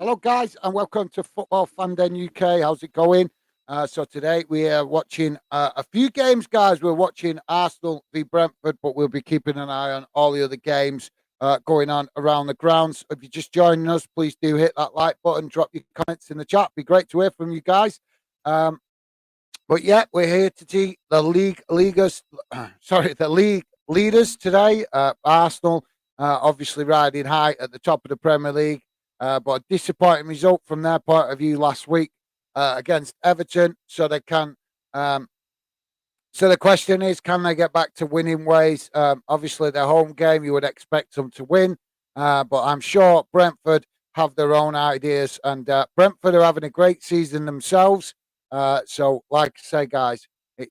Hello, guys, and welcome to Football Fan Den UK. How's it going? So today we are watching a few games, guys. We're watching Arsenal v Brentford, but we'll be keeping an eye on all the other games going on around the grounds. If you're just joining us, please do hit that like button, drop your comments in the chat. Be great to hear from you guys. But yeah, we're here to see the the league leaders today. Arsenal, obviously riding high at the top of the Premier League, but a disappointing result from their point of view last week against Everton. So they can. So the question is, can they get back to winning ways? Obviously, their home game, you would expect them to win, but I'm sure Brentford have their own ideas, and Brentford are having a great season themselves. So, like I say, guys, it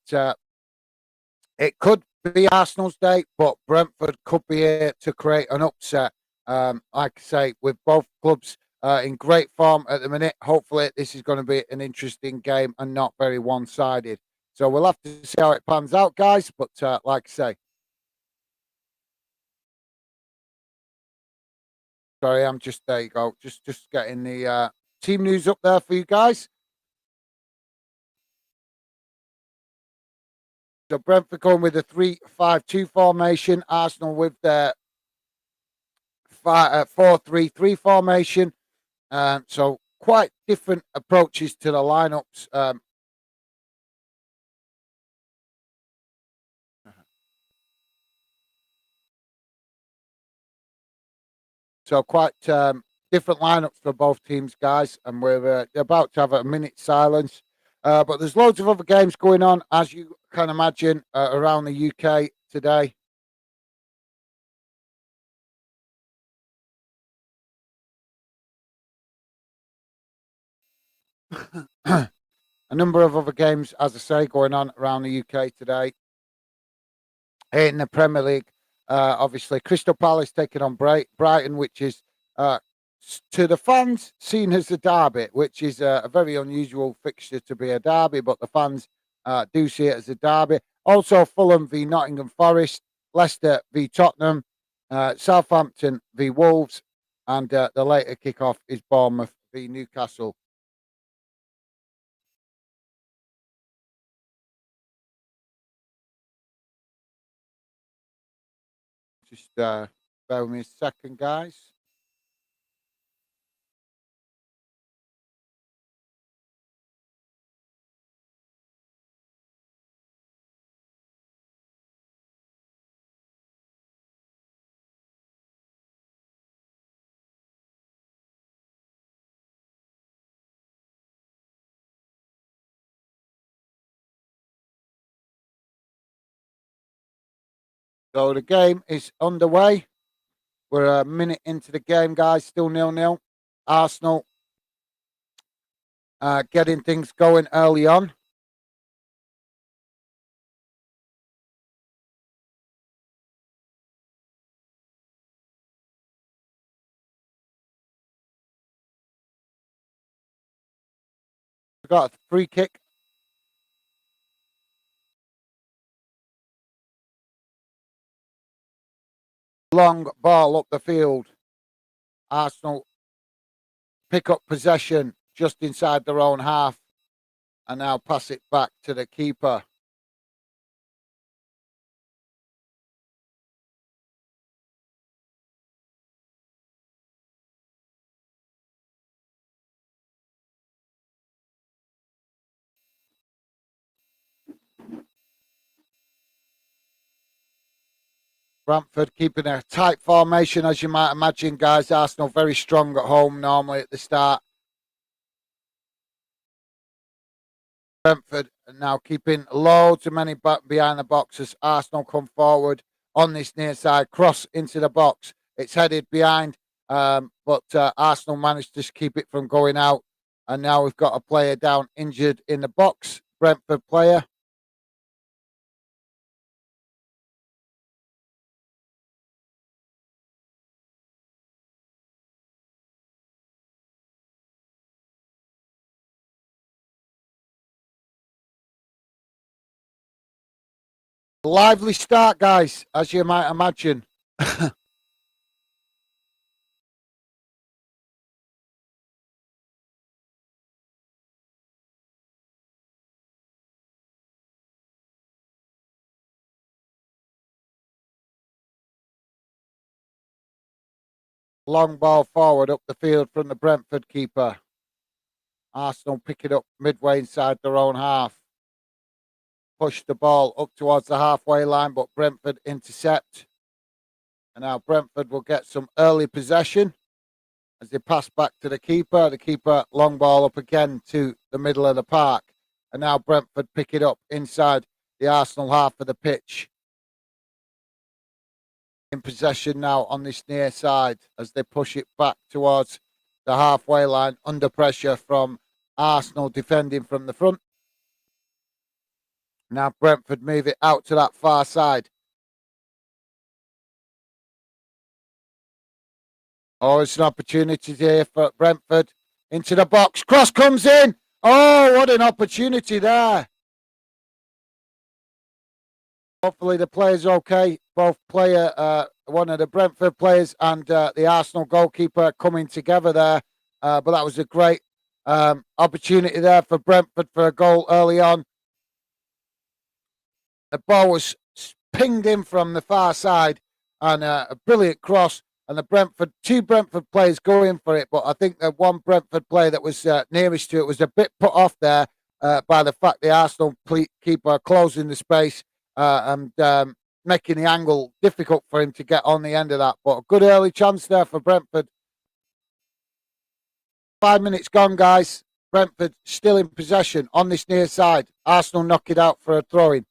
could be Arsenal's day, but Brentford could be here to create an upset. Like I say, with both clubs in great form at the minute, hopefully this is going to be an interesting game and not very one-sided. So we'll have to see how it pans out, guys. But like I say, sorry, I'm just there. You go, just getting the team news up there for you guys. So Brentford going with a 3-5-2 formation. Arsenal with their 4-3-3 formation. So quite different approaches to the lineups. So quite different lineups for both teams, guys. And we're about to have a minute silence. But there's loads of other games going on, as you can imagine, around the UK today. A number of other games, as I say, going on around the UK today. In the Premier League, obviously, Crystal Palace taking on Brighton, which is to the fans seen as a derby, which is a very unusual fixture to be a derby, but the fans do see it as a derby. Also, Fulham v Nottingham Forest, Leicester v Tottenham, Southampton v Wolves, and the later kickoff is Bournemouth v Newcastle. Just bear with me a second, guys. So the game is underway. We're a minute into the game, guys. Still 0-0. Arsenal getting things going early on. We got a free kick. Long ball up the field. Arsenal pick up possession just inside their own half and now pass it back to the keeper. Brentford keeping a tight formation, as you might imagine, guys. Arsenal very strong at home normally at the start. Brentford now keeping loads of money back behind the box as Arsenal come forward on this near side, cross into the box. It's headed behind, but Arsenal managed to keep it from going out. And now we've got a player down injured in the box, Brentford player. Lively start, guys, as you might imagine. long ball forward up the field from the Brentford keeper. Arsenal pick it up midway inside their own half. Push the ball up towards the halfway line, but Brentford intercept. And now Brentford will get some early possession as they pass back to the keeper. The keeper long ball up again to the middle of the park. And now Brentford pick it up inside the Arsenal half of the pitch. In possession now on this near side as they push it back towards the halfway line under pressure from Arsenal defending from the front. Now Brentford move it out to that far side. Oh, it's an opportunity here for Brentford. Into the box. Cross comes in. Oh, what an opportunity there. Hopefully the players are okay. Both one of the Brentford players and the Arsenal goalkeeper coming together there. But that was a great opportunity there for Brentford for a goal early on. The ball was pinged in from the far side and a brilliant cross. And the two Brentford players go in for it. But I think the one Brentford player that was nearest to it was a bit put off there by the fact the Arsenal keeper closing the space and making the angle difficult for him to get on the end of that. But a good early chance there for Brentford. 5 minutes gone, guys. Brentford still in possession on this near side. Arsenal knock it out for a throw-in.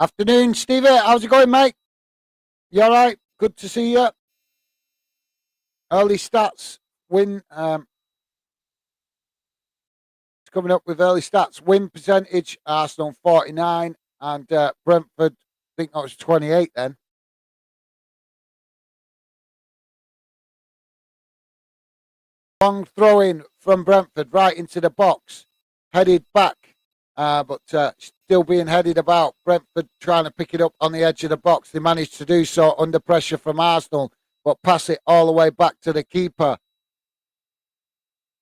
Afternoon, Stevie. How's it going, mate? You all right? Good to see you. Early stats. Win. It's coming up with early stats. Win percentage. Arsenal 49 and Brentford, I think that was 28 then. Long throw in from Brentford right into the box. Headed back. But still being headed about. Brentford trying to pick it up on the edge of the box. They managed to do so under pressure from Arsenal, but pass it all the way back to the keeper.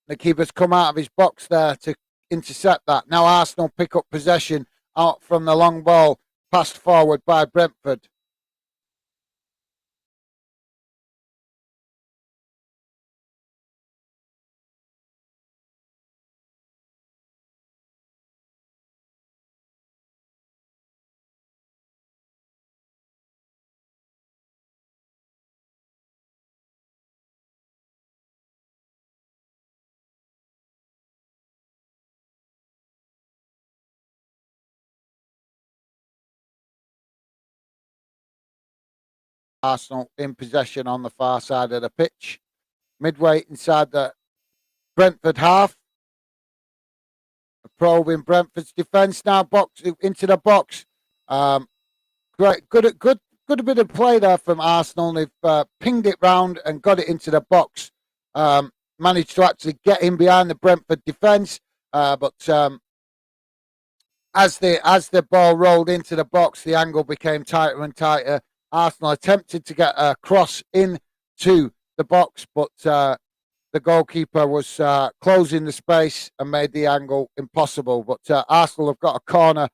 The keeper's come out of his box there to intercept that. Now Arsenal pick up possession out from the long ball, passed forward by Brentford. Arsenal in possession on the far side of the pitch. Midway inside the Brentford half. A probe in Brentford's defence now. Box into the box. Great, good a bit of play there from Arsenal. They've pinged it round and got it into the box. Managed to actually get in behind the Brentford defence, but as the ball rolled into the box, the angle became tighter and tighter. Arsenal attempted to get a cross into the box, but the goalkeeper was closing the space and made the angle impossible. But Arsenal have got a corner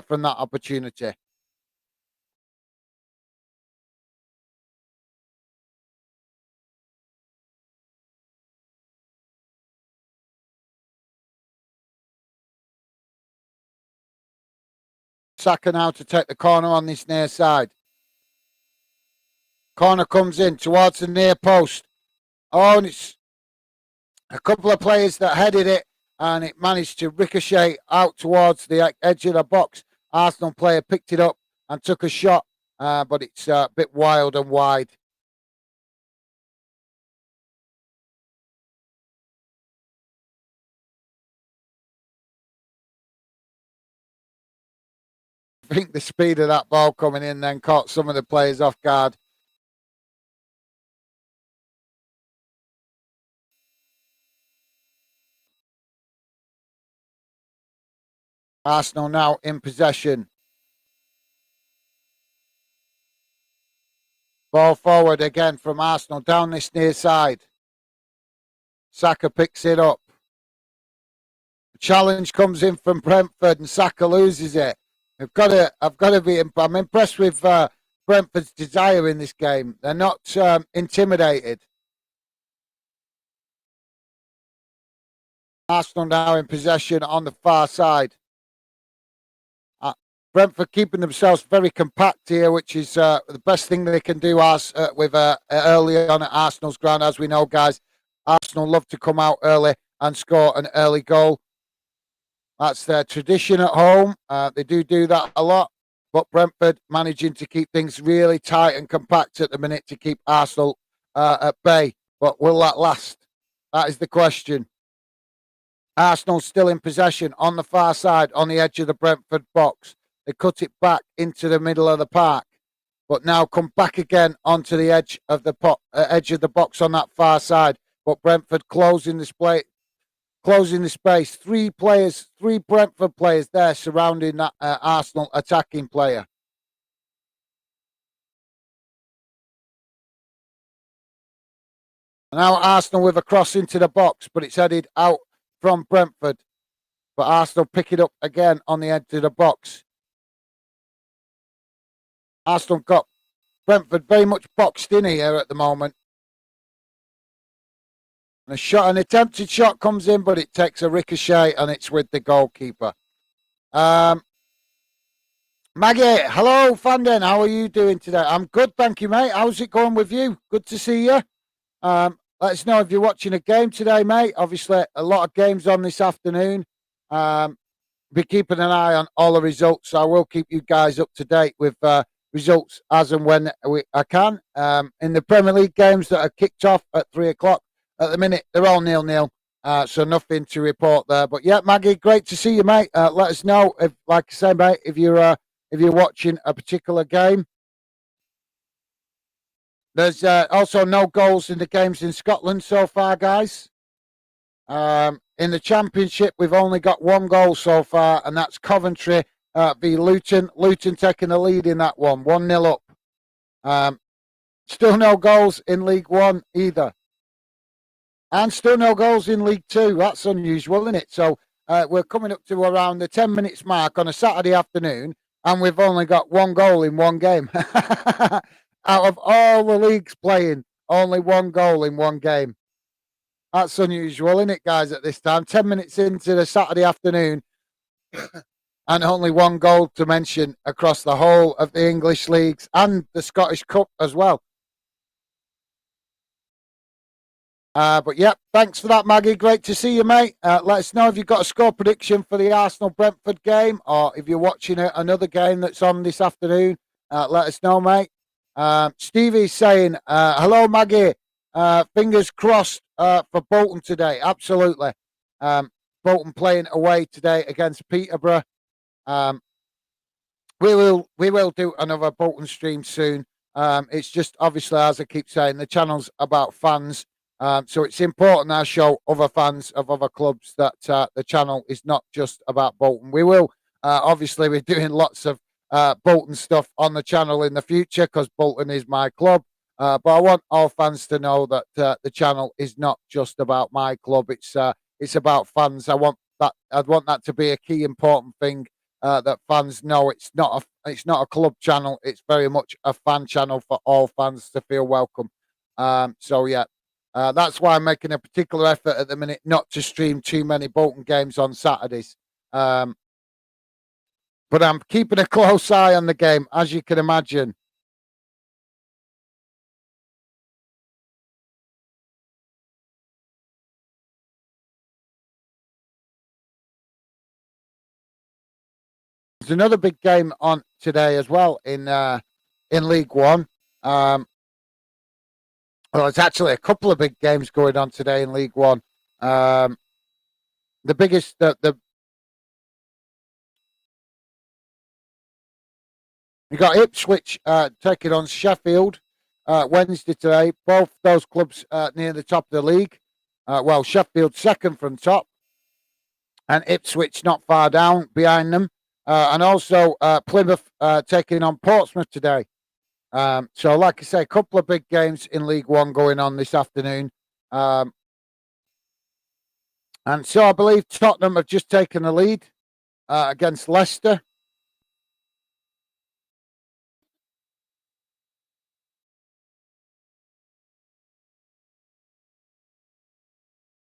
from that opportunity. Saka now to take the corner on this near side. Corner comes in towards the near post. Oh, and it's a couple of players that headed it, and it managed to ricochet out towards the edge of the box. Arsenal player picked it up and took a shot, but it's a bit wild and wide. I think the speed of that ball coming in then caught some of the players off guard. Arsenal now in possession. Ball forward again from Arsenal down this near side. Saka picks it up. Challenge comes in from Brentford and Saka loses it. I've got to be. I'm impressed with Brentford's desire in this game. They're not intimidated. Arsenal now in possession on the far side. Brentford keeping themselves very compact here, which is the best thing they can do with early on at Arsenal's ground. As we know, guys, Arsenal love to come out early and score an early goal. That's their tradition at home. They do that a lot. But Brentford managing to keep things really tight and compact at the minute to keep Arsenal at bay. But will that last? That is the question. Arsenal still in possession on the far side, on the edge of the Brentford box. They cut it back into the middle of the park, but now come back again onto the edge of the box on that far side. But Brentford closing the space. Three Brentford players there surrounding that Arsenal attacking player. Now Arsenal with a cross into the box, but it's headed out from Brentford. But Arsenal pick it up again on the edge of the box. Arsenal got Brentford very much boxed in here at the moment. And an attempted shot comes in, but it takes a ricochet and it's with the goalkeeper. Maggie, hello, Fanden. How are you doing today? I'm good, thank you, mate. How's it going with you? Good to see you. Let us know if you're watching a game today, mate. Obviously, a lot of games on this afternoon. Be keeping an eye on all the results. I will keep you guys up to date with results as and when I can. In the Premier League games that are kicked off at 3 o'clock, at the minute, they're all 0-0. So nothing to report there. But yeah, Maggie, great to see you, mate. Let us know, if, like I say, mate, if you're watching a particular game. There's also no goals in the games in Scotland so far, guys. In the Championship, we've only got one goal so far, and that's Coventry v Luton. Luton taking the lead in that one, 1-0 up. Still no goals in League One either. And still no goals in League Two. That's unusual, isn't it? So we're coming up to around the 10 minutes mark on a Saturday afternoon, and we've only got one goal in one game. Out of all the leagues playing, only one goal in one game. That's unusual, isn't it, guys, at this time? 10 minutes into the Saturday afternoon, and only one goal to mention across the whole of the English leagues and the Scottish Cup as well. But yeah, thanks for that, Maggie. Great to see you, mate. Let us know if you've got a score prediction for the Arsenal-Brentford game, or if you're watching another game that's on this afternoon. Let us know, mate. Stevie's saying, hello, Maggie. Fingers crossed for Bolton today. Absolutely. Bolton playing away today against Peterborough. We will do another Bolton stream soon. It's just obviously, as I keep saying, the channel's about fans. So it's important I show other fans of other clubs that the channel is not just about Bolton. We will obviously be doing lots of Bolton stuff on the channel in the future because Bolton is my club. But I want all fans to know that the channel is not just about my club. It's about fans. I'd want that to be a key important thing that fans know. It's not a club channel. It's very much a fan channel for all fans to feel welcome. So yeah. That's why I'm making a particular effort at the minute not to stream too many Bolton games on Saturdays. But I'm keeping a close eye on the game, as you can imagine. There's another big game on today as well in League One. Well, there's actually a couple of big games going on today in League One. The biggest, you got Ipswich taking on Sheffield Wednesday today. Both those clubs near the top of the league. Well, Sheffield second from top, and Ipswich not far down behind them. And also Plymouth taking on Portsmouth today. So, like I say, a couple of big games in League One going on this afternoon. And so I believe Tottenham have just taken the lead against Leicester.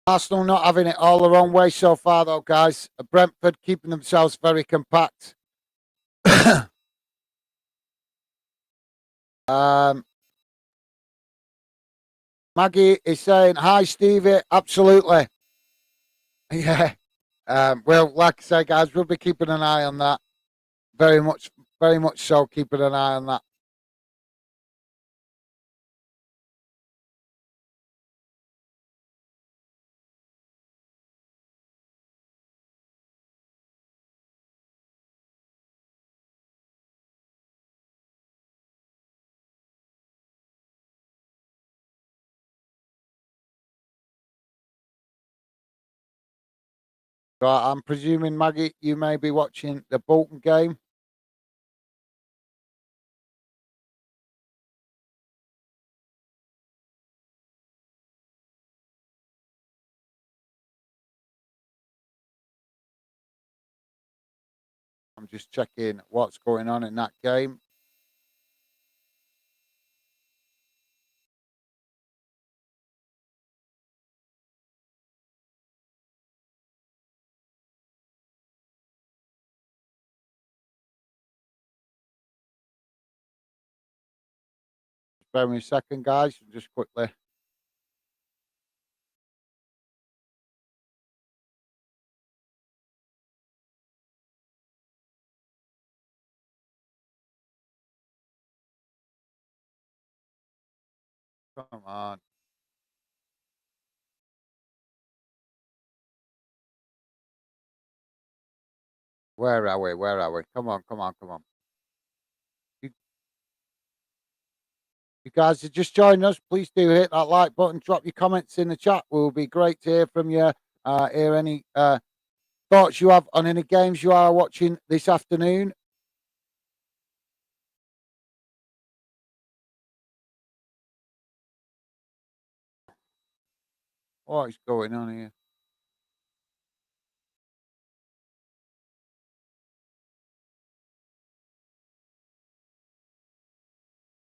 Arsenal not having it all their own way so far, though, guys. Brentford keeping themselves very compact. um, Maggie is saying, hi, Stevie. Absolutely. Yeah. Well, like I say, guys, we'll be keeping an eye on that. Very much so, keeping an eye on that. So I'm presuming, Maggie, you may be watching the Bolton game. I'm just checking what's going on in that game. Bear with me a second, guys. Just quickly. Come on. Where are we? Where are we? Come on, come on, come on. You, you guys are just joining us. Please do hit that like button. Drop your comments in the chat. It will be great to hear from you. Hear any thoughts you have on any games you are watching this afternoon. What is going on here?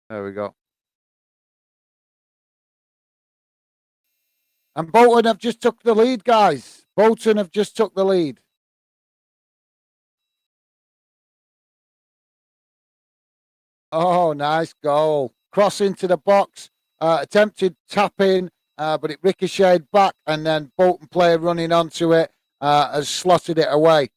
There we go. And Bolton have just took the lead, guys. Bolton have just took the lead. Oh, nice goal. Cross into the box. Attempted tap in, but it ricocheted back, and then Bolton player running onto it has slotted it away.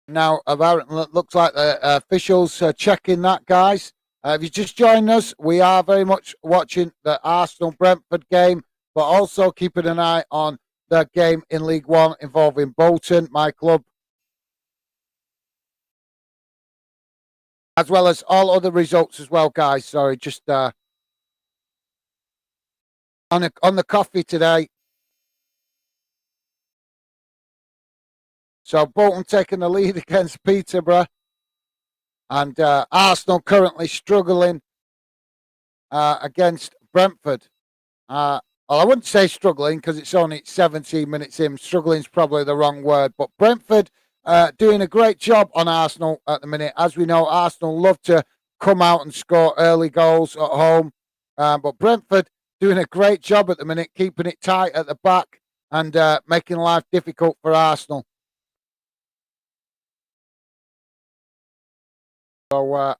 Now, apparently, it looks like the officials are checking that, guys. If you just joined us, we are very much watching the Arsenal Brentford game, but also keeping an eye on the game in League One involving Bolton, my club, as well as all other results as well, guys. Sorry, just on the coffee today. So Bolton taking the lead against Peterborough, and Arsenal currently struggling against Brentford. Well, I wouldn't say struggling because it's only 17 minutes in. Struggling is probably the wrong word, but Brentford doing a great job on Arsenal at the minute. As we know, Arsenal love to come out and score early goals at home, but Brentford doing a great job at the minute, keeping it tight at the back and making life difficult for Arsenal. So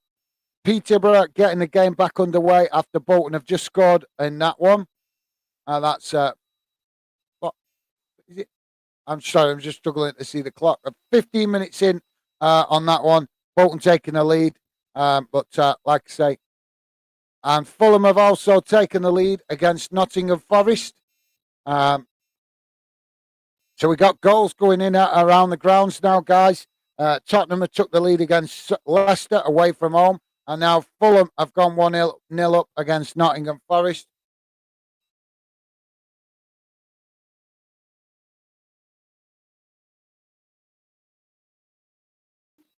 Peterborough getting the game back underway after Bolton have just scored in that one. That's what is it? I'm sorry, I'm just struggling to see the clock. 15 minutes in on that one. Bolton taking the lead, but like I say, and Fulham have also taken the lead against Nottingham Forest. Um, so we got goals going in around the grounds now, guys. Tottenham have took the lead against Leicester away from home, and now Fulham have gone 1-0 up against Nottingham Forest.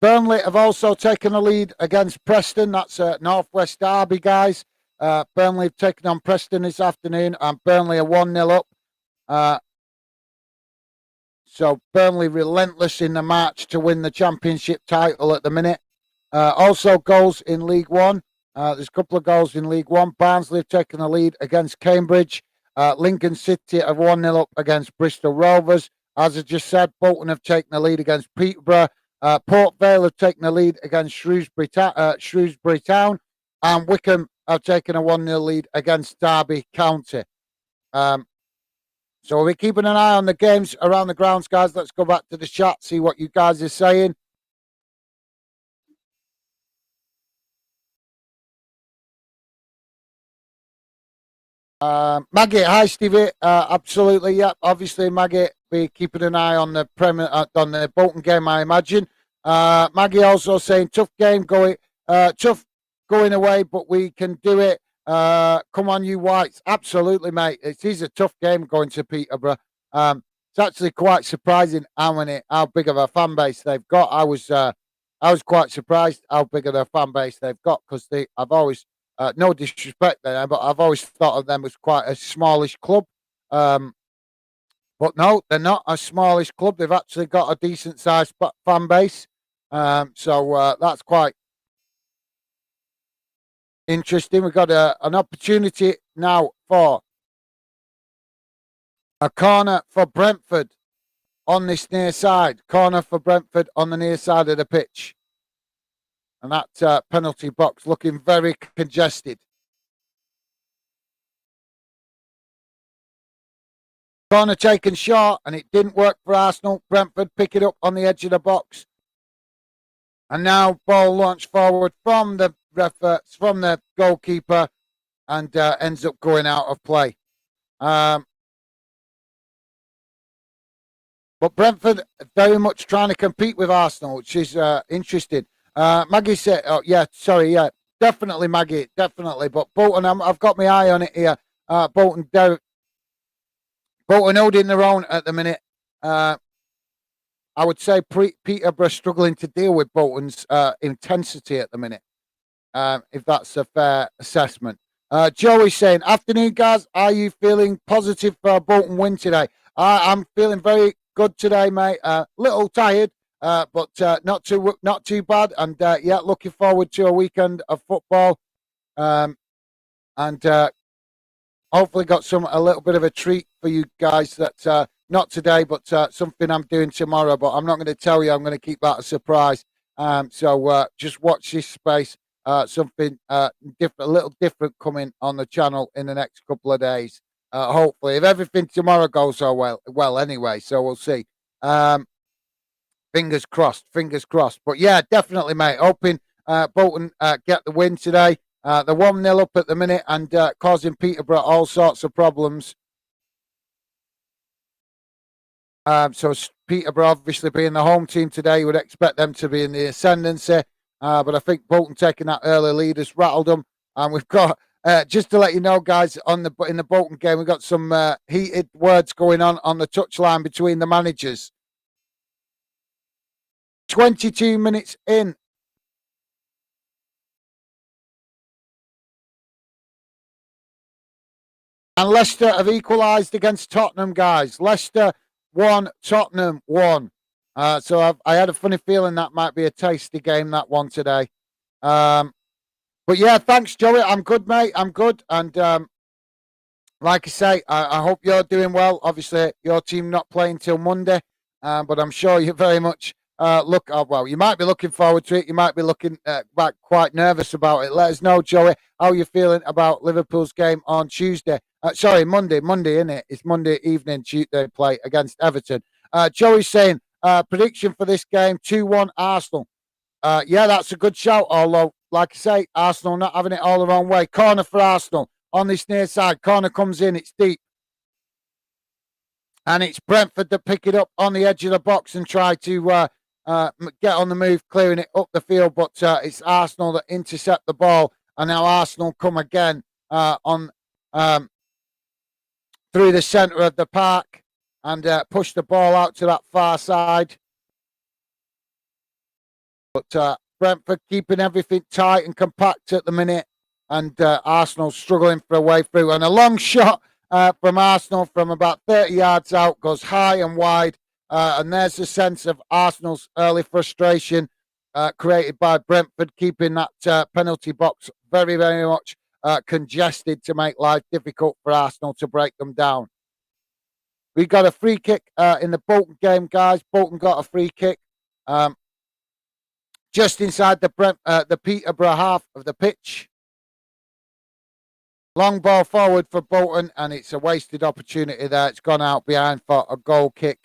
Burnley have also taken a lead against Preston. That's a Northwest Derby, guys. Burnley have taken on Preston this afternoon, and Burnley are 1-0 up. So Burnley relentless in the march to win the championship title at the minute. Also goals in League One. There's a couple of goals in League One. Barnsley have taken the lead against Cambridge. Lincoln City have 1-0 up against Bristol Rovers. As I just said, Bolton have taken the lead against Peterborough. Port Vale have taken the lead against Shrewsbury Town. And Wickham have taken a 1-0 lead against Derby County. So we're keeping an eye on the games around the grounds, guys. Let's go back to the chat, see what you guys are saying. Maggie, hi Stevie. Absolutely, yeah. Obviously, Maggie, be keeping an eye on the on the Bolton game, I imagine. Maggie also saying tough going away, but we can do it. Come on, you Whites. Absolutely, mate. It is a tough game going to Peterborough. It's actually quite surprising how big of a fan base they've got. I was quite surprised how big of a fan base they've got because I've always no disrespect there, but I've always thought of them as quite a smallish club. But no, they're not a smallish club. They've actually got a decent sized fan base. So that's quite interesting. We've got an opportunity now for a corner for Brentford on this near side. Corner for Brentford on the near side of the pitch. And that penalty box looking very congested. Corner taken short, and it didn't work for Arsenal. Brentford pick it up on the edge of the box. And now ball launched forward from the goalkeeper and ends up going out of play. But Brentford very much trying to compete with Arsenal, which is interesting. Maggie said, definitely, Maggie, definitely. But Bolton, I've got my eye on it here. Bolton holding their own at the minute. I would say Peterborough struggling to deal with Bolton's intensity at the minute, if that's a fair assessment. Joey saying, afternoon, guys. Are you feeling positive for a Bolton win today? I'm feeling very good today, mate. Little tired, but not too bad. And looking forward to a weekend of football. And hopefully got a little bit of a treat for you guys. That not today, but something I'm doing tomorrow. But I'm not going to tell you. I'm going to keep that a surprise. So just watch this space. Something different, a little different coming on the channel in the next couple of days. Hopefully, if everything tomorrow goes so well anyway. So we'll see. Fingers crossed. But yeah, definitely, mate. Hoping Bolton get the win today. They're 1-0 up at the minute and causing Peterborough all sorts of problems. So Peterborough obviously being the home team today, you would expect them to be in the ascendancy. But I think Bolton taking that early lead has rattled them. And we've got, just to let you know, guys, in the Bolton game, we've got some heated words going on the touchline between the managers. 22 minutes in. And Leicester have equalised against Tottenham, guys. Leicester 1, Tottenham 1. So I had a funny feeling that might be a tasty game, that one today. But yeah, thanks, Joey. I'm good, mate. I'm good. And like I say, I hope you're doing well. Obviously, your team not playing till Monday. But I'm sure you're very much you might be looking forward to it. You might be looking back quite nervous about it. Let us know, Joey, how you're feeling about Liverpool's game on Tuesday. Monday, isn't it? It's Monday evening, Tuesday play against Everton. Joey's saying, prediction for this game, 2-1 Arsenal. Yeah, that's a good shout, although, like I say, Arsenal not having it all their own way. Corner for Arsenal on this near side. Corner comes in, it's deep. And it's Brentford that pick it up on the edge of the box and try to get on the move, clearing it up the field. But it's Arsenal that intercept the ball. And now Arsenal come again through the centre of the park and push the ball out to that far side. But Brentford keeping everything tight and compact at the minute. and Arsenal struggling for a way through. And a long shot from Arsenal from about 30 yards out goes high and wide. And there's a sense of Arsenal's early frustration created by Brentford, keeping that penalty box very, very much congested to make life difficult for Arsenal to break them down. We got a free kick in the Bolton game, guys. Bolton got a free kick just inside the Peterborough half of the pitch. Long ball forward for Bolton, and it's a wasted opportunity there. It's gone out behind for a goal kick.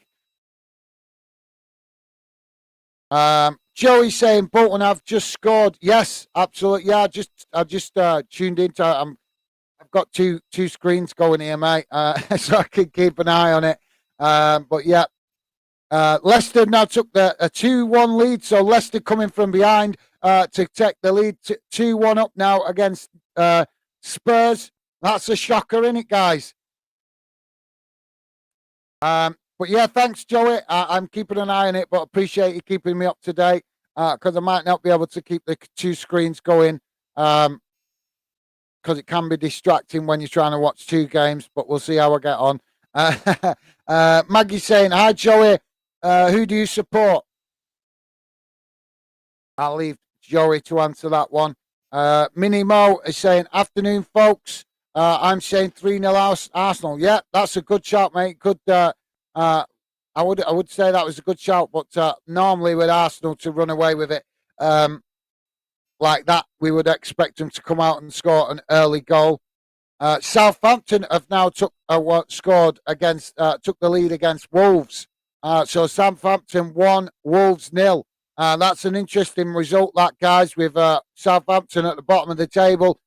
Joey saying Bolton have just scored. Yes, absolutely. Yeah, I just tuned into. I've got two screens going here, mate, so I can keep an eye on it. But yeah, Leicester now took a 2-1 lead, so Leicester coming from behind to take the lead 2-1 up now against Spurs. That's a shocker, isn't it, guys? But yeah, thanks, Joey. I'm keeping an eye on it, but appreciate you keeping me up to date because I might not be able to keep the two screens going because it can be distracting when you're trying to watch two games, but we'll see how I get on. Maggie saying, hi, Joey. Who do you support? I'll leave Joey to answer that one. Minnie Mo is saying, afternoon, folks. I'm saying 3-0 Arsenal. Yeah, that's a good shout, mate. Good. I would say that was a good shout, but normally with Arsenal to run away with it like that, we would expect them to come out and score an early goal. Southampton have now took the lead against Wolves. So Southampton 1, Wolves 0. That's an interesting result, that, guys, with Southampton at the bottom of the table.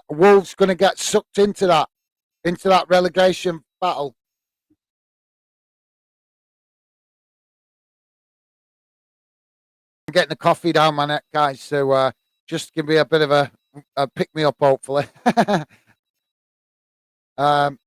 Wolves going to get sucked into that relegation battle. I'm getting the coffee down my neck, guys, so just give me a bit of a pick me up, hopefully. But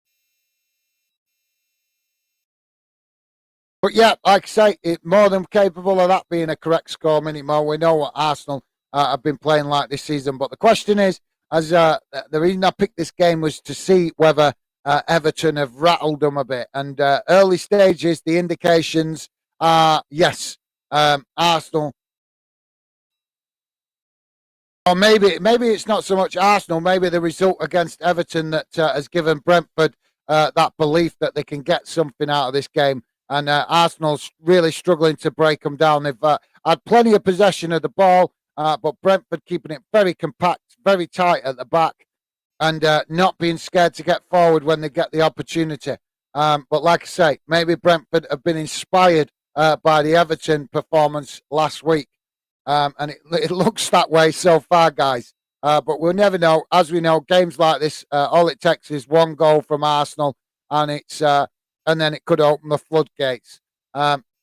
yeah, like I say, it's more than capable of that being a correct score, Minute More. We know what Arsenal have been playing like this season. But the question is, the reason I picked this game was to see whether Everton have rattled them a bit. And early stages, the indications are yes, Arsenal. Or maybe it's not so much Arsenal. Maybe the result against Everton that has given Brentford that belief that they can get something out of this game. And Arsenal's really struggling to break them down. They've had plenty of possession of the ball, but Brentford keeping it very compact, very tight at the back, and not being scared to get forward when they get the opportunity. But like I say, maybe Brentford have been inspired by the Everton performance last week. And it looks that way so far, guys. But we'll never know. As we know, games like this, all it takes is one goal from Arsenal, and and then it could open the floodgates.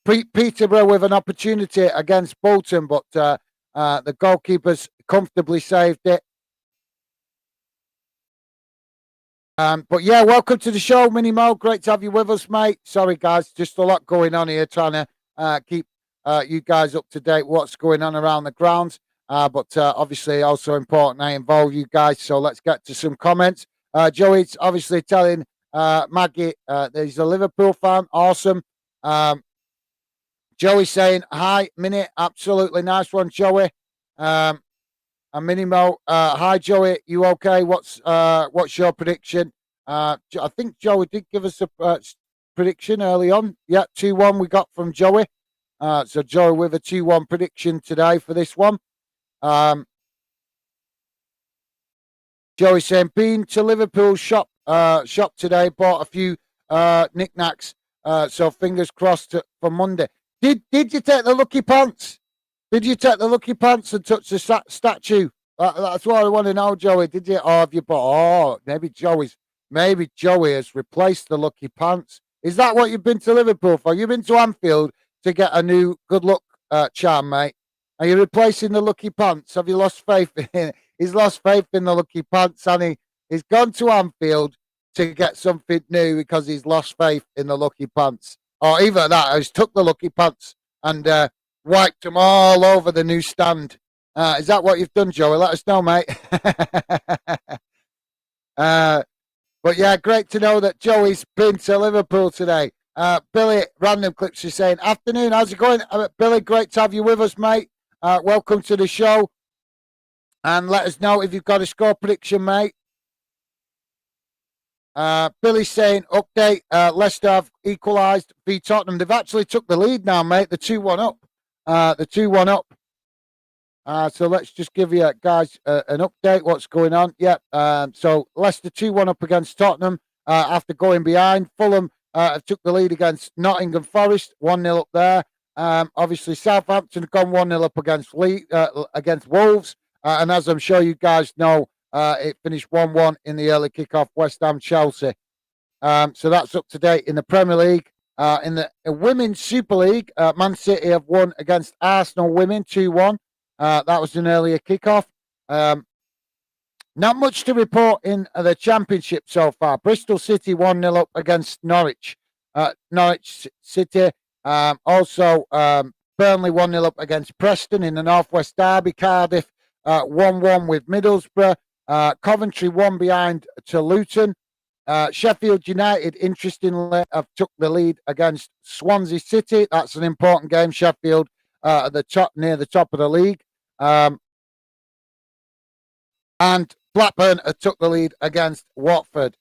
Peterborough with an opportunity against Bolton, but the goalkeepers comfortably saved it. But yeah, welcome to the show, Minnie Mo. Great to have you with us, mate. Sorry, guys, just a lot going on here, trying to keep you guys up to date what's going on around the grounds. But obviously also important I involve you guys. So let's get to some comments. Joey's obviously telling Maggie that he's a Liverpool fan. Awesome. Joey saying, hi, Minnie. Absolutely nice one, Joey. And Minnie Mo, hi, Joey. You okay? What's your prediction? I think Joey did give us a prediction early on. Yeah, 2-1 we got from Joey. So Joey with a 2-1 prediction today for this one. Joey saying, been to Liverpool shop today, bought a few knickknacks. So fingers crossed for Monday. Did you take the lucky pants? Did you take the lucky pants and touch the statue? That's what I want to know, Joey. Did you, or have you bought? Oh, maybe Joey has replaced the lucky pants. Is that what you've been to Liverpool for? You've been to Anfield to get a new good luck charm, mate. Are you replacing the lucky pants? Have you lost faith in it? He's lost faith in the lucky pants, and he's gone to Anfield to get something new because he's lost faith in the lucky pants. Or either that, he's took the lucky pants and wiped them all over the new stand. Is that what you've done, Joey? Let us know, mate. uh, but yeah, great to know that Joey's been to Liverpool today. Billy, random clips is saying, afternoon, how's it going? Billy, great to have you with us, mate. Welcome to the show. And let us know if you've got a score prediction, mate. Billy's saying, update, Leicester have equalised v Tottenham. They've actually took the lead now, mate. The 2-1 up. The 2-1 up. So let's just give you guys an update. What's going on? Yep. So Leicester 2-1 up against Tottenham after going behind. Fulham have took the lead against Nottingham Forest, 1-0 up there. Obviously, Southampton have gone 1-0 up against Wolves. And as I'm sure you guys know, it finished 1-1 in the early kickoff, West Ham Chelsea. So that's up to date in the Premier League. In the Women's Super League, Man City have won against Arsenal Women 2-1. That was an earlier kickoff. Not much to report in the Championship so far. Bristol City 1-0 up against Norwich. Norwich City. Also, Burnley 1-0 up against Preston in the Northwest Derby. Cardiff 1-1 with Middlesbrough. Coventry 1 behind to Luton. Sheffield United, interestingly, have took the lead against Swansea City. That's an important game. Sheffield at the top, near the top of the league. And Blackburn took the lead against Watford.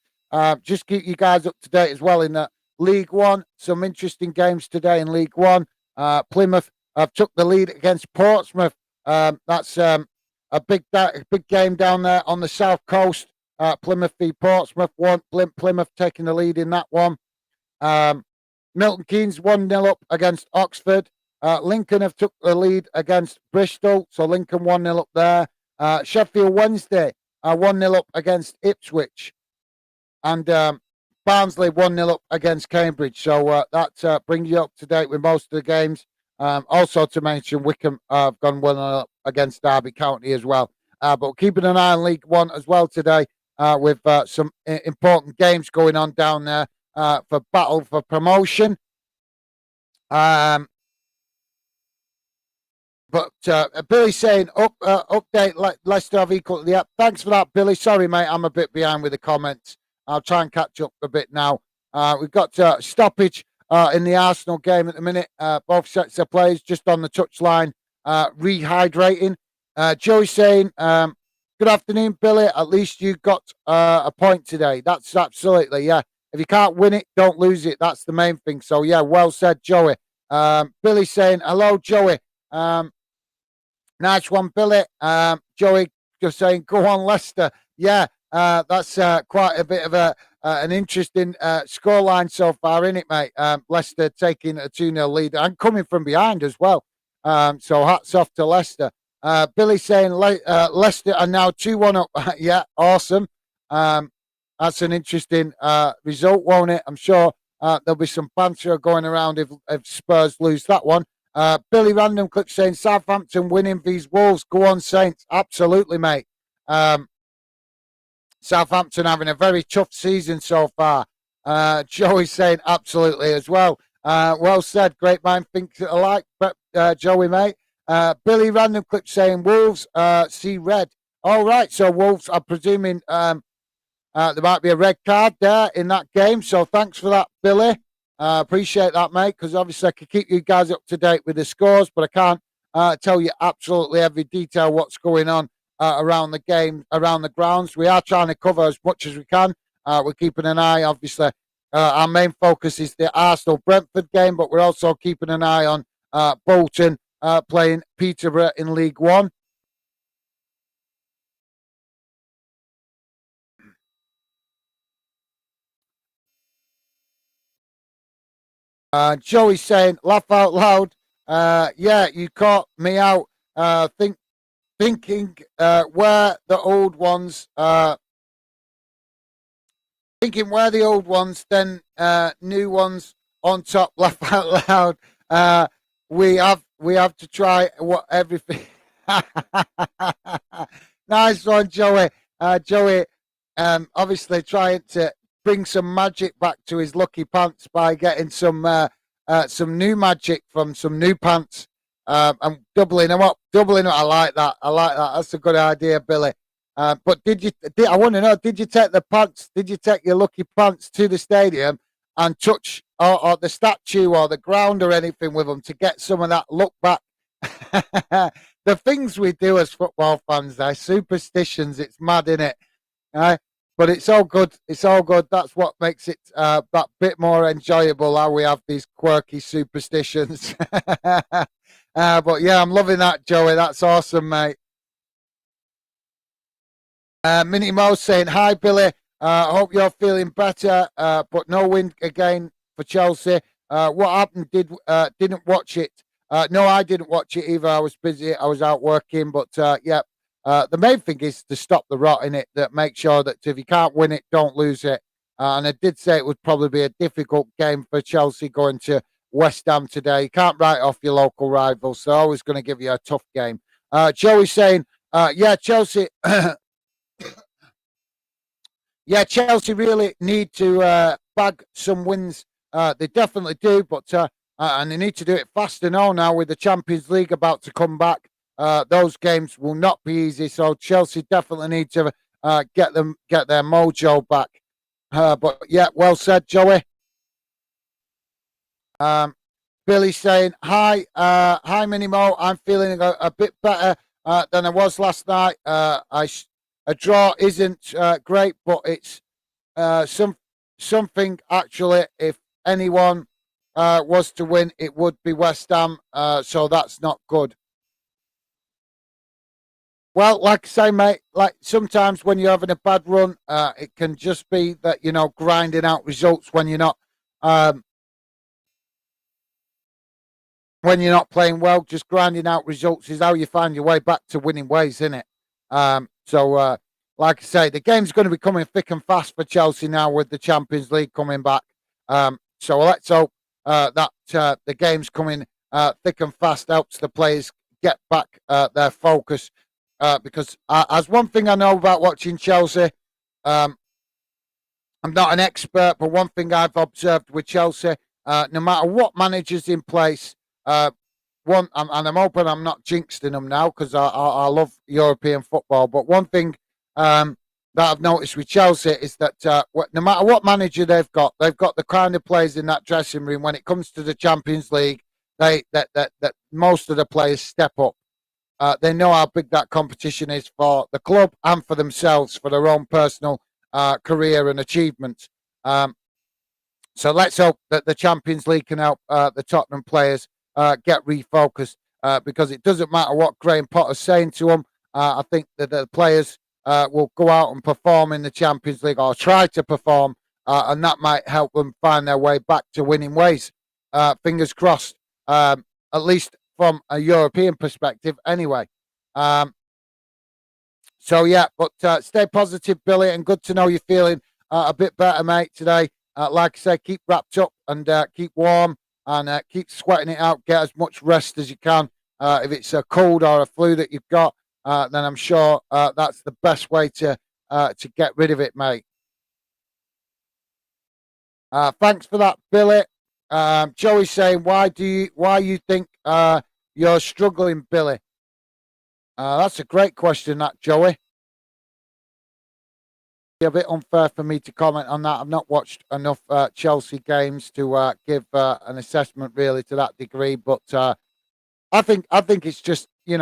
Just keep you guys up to date as well in League One. Some interesting games today in League One. Plymouth took the lead against Portsmouth. That's a big game down there on the south coast. Plymouth v Portsmouth. Plymouth taking the lead in that one. Milton Keynes 1-0 up against Oxford. Lincoln have took the lead against Bristol, so Lincoln 1-0 up there. Sheffield Wednesday 1-0 up against Ipswich. And Barnsley 1-0 up against Cambridge. So that brings you up to date with most of the games. Also to mention, Wickham have gone 1-0 up against Derby County as well. But keeping an eye on League One as well today with some important games going on down there for battle for promotion. But Billy's saying, update, Leicester have equal. Yeah, thanks for that, Billy. Sorry, mate, I'm a bit behind with the comments. I'll try and catch up a bit now. We've got stoppage in the Arsenal game at the minute. Both sets of players just on the touchline, rehydrating. Joey saying, good afternoon, Billy. At least you got a point today. That's absolutely, yeah. If you can't win it, don't lose it. That's the main thing. So, yeah, well said, Joey. Billy saying, hello, Joey. Nice one, Billy. Joey just saying, go on, Leicester. Yeah, that's quite a bit of an interesting scoreline so far, isn't it, mate? Leicester taking a 2-0 lead and coming from behind as well. So hats off to Leicester. Billy saying Leicester are now 2-1 up. Yeah, awesome. That's an interesting result, won't it? I'm sure there'll be some banter going around if Spurs lose that one. Billy Random Clip saying Southampton winning these Wolves. Go on, Saints. Absolutely, mate. Southampton having a very tough season so far. Joey saying absolutely as well. Well said. Great mind thinks alike, Joey, mate. Billy Random Clip saying Wolves see red. All right, so Wolves are presuming there might be a red card there in that game. So thanks for that, Billy. Appreciate that, mate, because obviously I can keep you guys up to date with the scores, but I can't tell you absolutely every detail what's going on around the game, around the grounds. We are trying to cover as much as we can. We're keeping an eye, obviously. Our main focus is the Arsenal-Brentford game, but we're also keeping an eye on Bolton playing Peterborough in League One. Joey saying, laugh out loud. Yeah, you caught me out thinking where the old ones, then new ones on top. Laugh out loud. We have to try everything. Nice one, Joey. Joey, obviously trying to bring some magic back to his lucky pants by getting some new magic from some new pants. and doubling them up, doubling up. I like that. I like that. That's a good idea, Billy. But I want to know, did you take the pants? Did you take your lucky pants to the stadium and touch or the statue or the ground or anything with them to get some of that look back? The things we do as football fans, they're superstitions. It's mad, isn't it? But it's all good. It's all good. That's what makes it that bit more enjoyable. How we have these quirky superstitions. But yeah, I'm loving that, Joey. That's awesome, mate. Minnie Mo saying, "Hi, Billy. I hope you're feeling better. But no win again for Chelsea. What happened? Didn't watch it. No, I didn't watch it either. I was busy. I was out working. But yeah, the main thing is to stop the rot in it. That make sure that if you can't win it, don't lose it. And I did say it would probably be a difficult game for Chelsea going to West Ham today. You can't write off your local rivals. They're always going to give you a tough game." Joey saying, "Yeah, Chelsea." Yeah, Chelsea really need to bag some wins. They definitely do, but and they need to do it faster now with the Champions League about to come back. Those games will not be easy, so Chelsea definitely need to get their mojo back. But yeah, well said, Joey. Um, Billy saying, hi, Minimo. I'm feeling a bit better than I was last night. A draw isn't great, but it's something actually. If anyone was to win, it would be West Ham. So that's not good. Well, like I say, mate, like sometimes when you're having a bad run, it can just be that grinding out results um, when you're not playing well. Just grinding out results is how you find your way back to winning ways, isn't it? Like I say, the game's going to be coming thick and fast for Chelsea now with the Champions League coming back. So let's hope that the game's coming thick and fast helps the players get back their focus. Because as one thing I know about watching Chelsea, um, I'm not an expert, but one thing I've observed with Chelsea, no matter what manager's in place, and I'm hoping I'm not jinxing them now because I love European football. But one thing that I've noticed with Chelsea is that no matter what manager they've got the kind of players in that dressing room. When it comes to the Champions League, that most of the players step up. They know how big that competition is for the club and for themselves, for their own personal career and achievements. So let's hope that the Champions League can help the Tottenham players get refocused because it doesn't matter what Graham Potter's saying to them. I think that the players will go out and perform in the Champions League or try to perform, and that might help them find their way back to winning ways. Fingers crossed, at least from a European perspective anyway. So yeah, but stay positive, Billy, and good to know you're feeling a bit better, mate, today. Like I say, keep wrapped up and keep warm and keep sweating it out. Get as much rest as you can. If it's a cold or a flu that you've got, then I'm sure that's the best way to get rid of it, mate. Thanks for that, Billy. Joey saying, why you think you're struggling, Billy? That's a great question, that, Joey. A bit unfair for me to comment on that. I've not watched enough Chelsea games to give an assessment really to that degree. But I think it's just it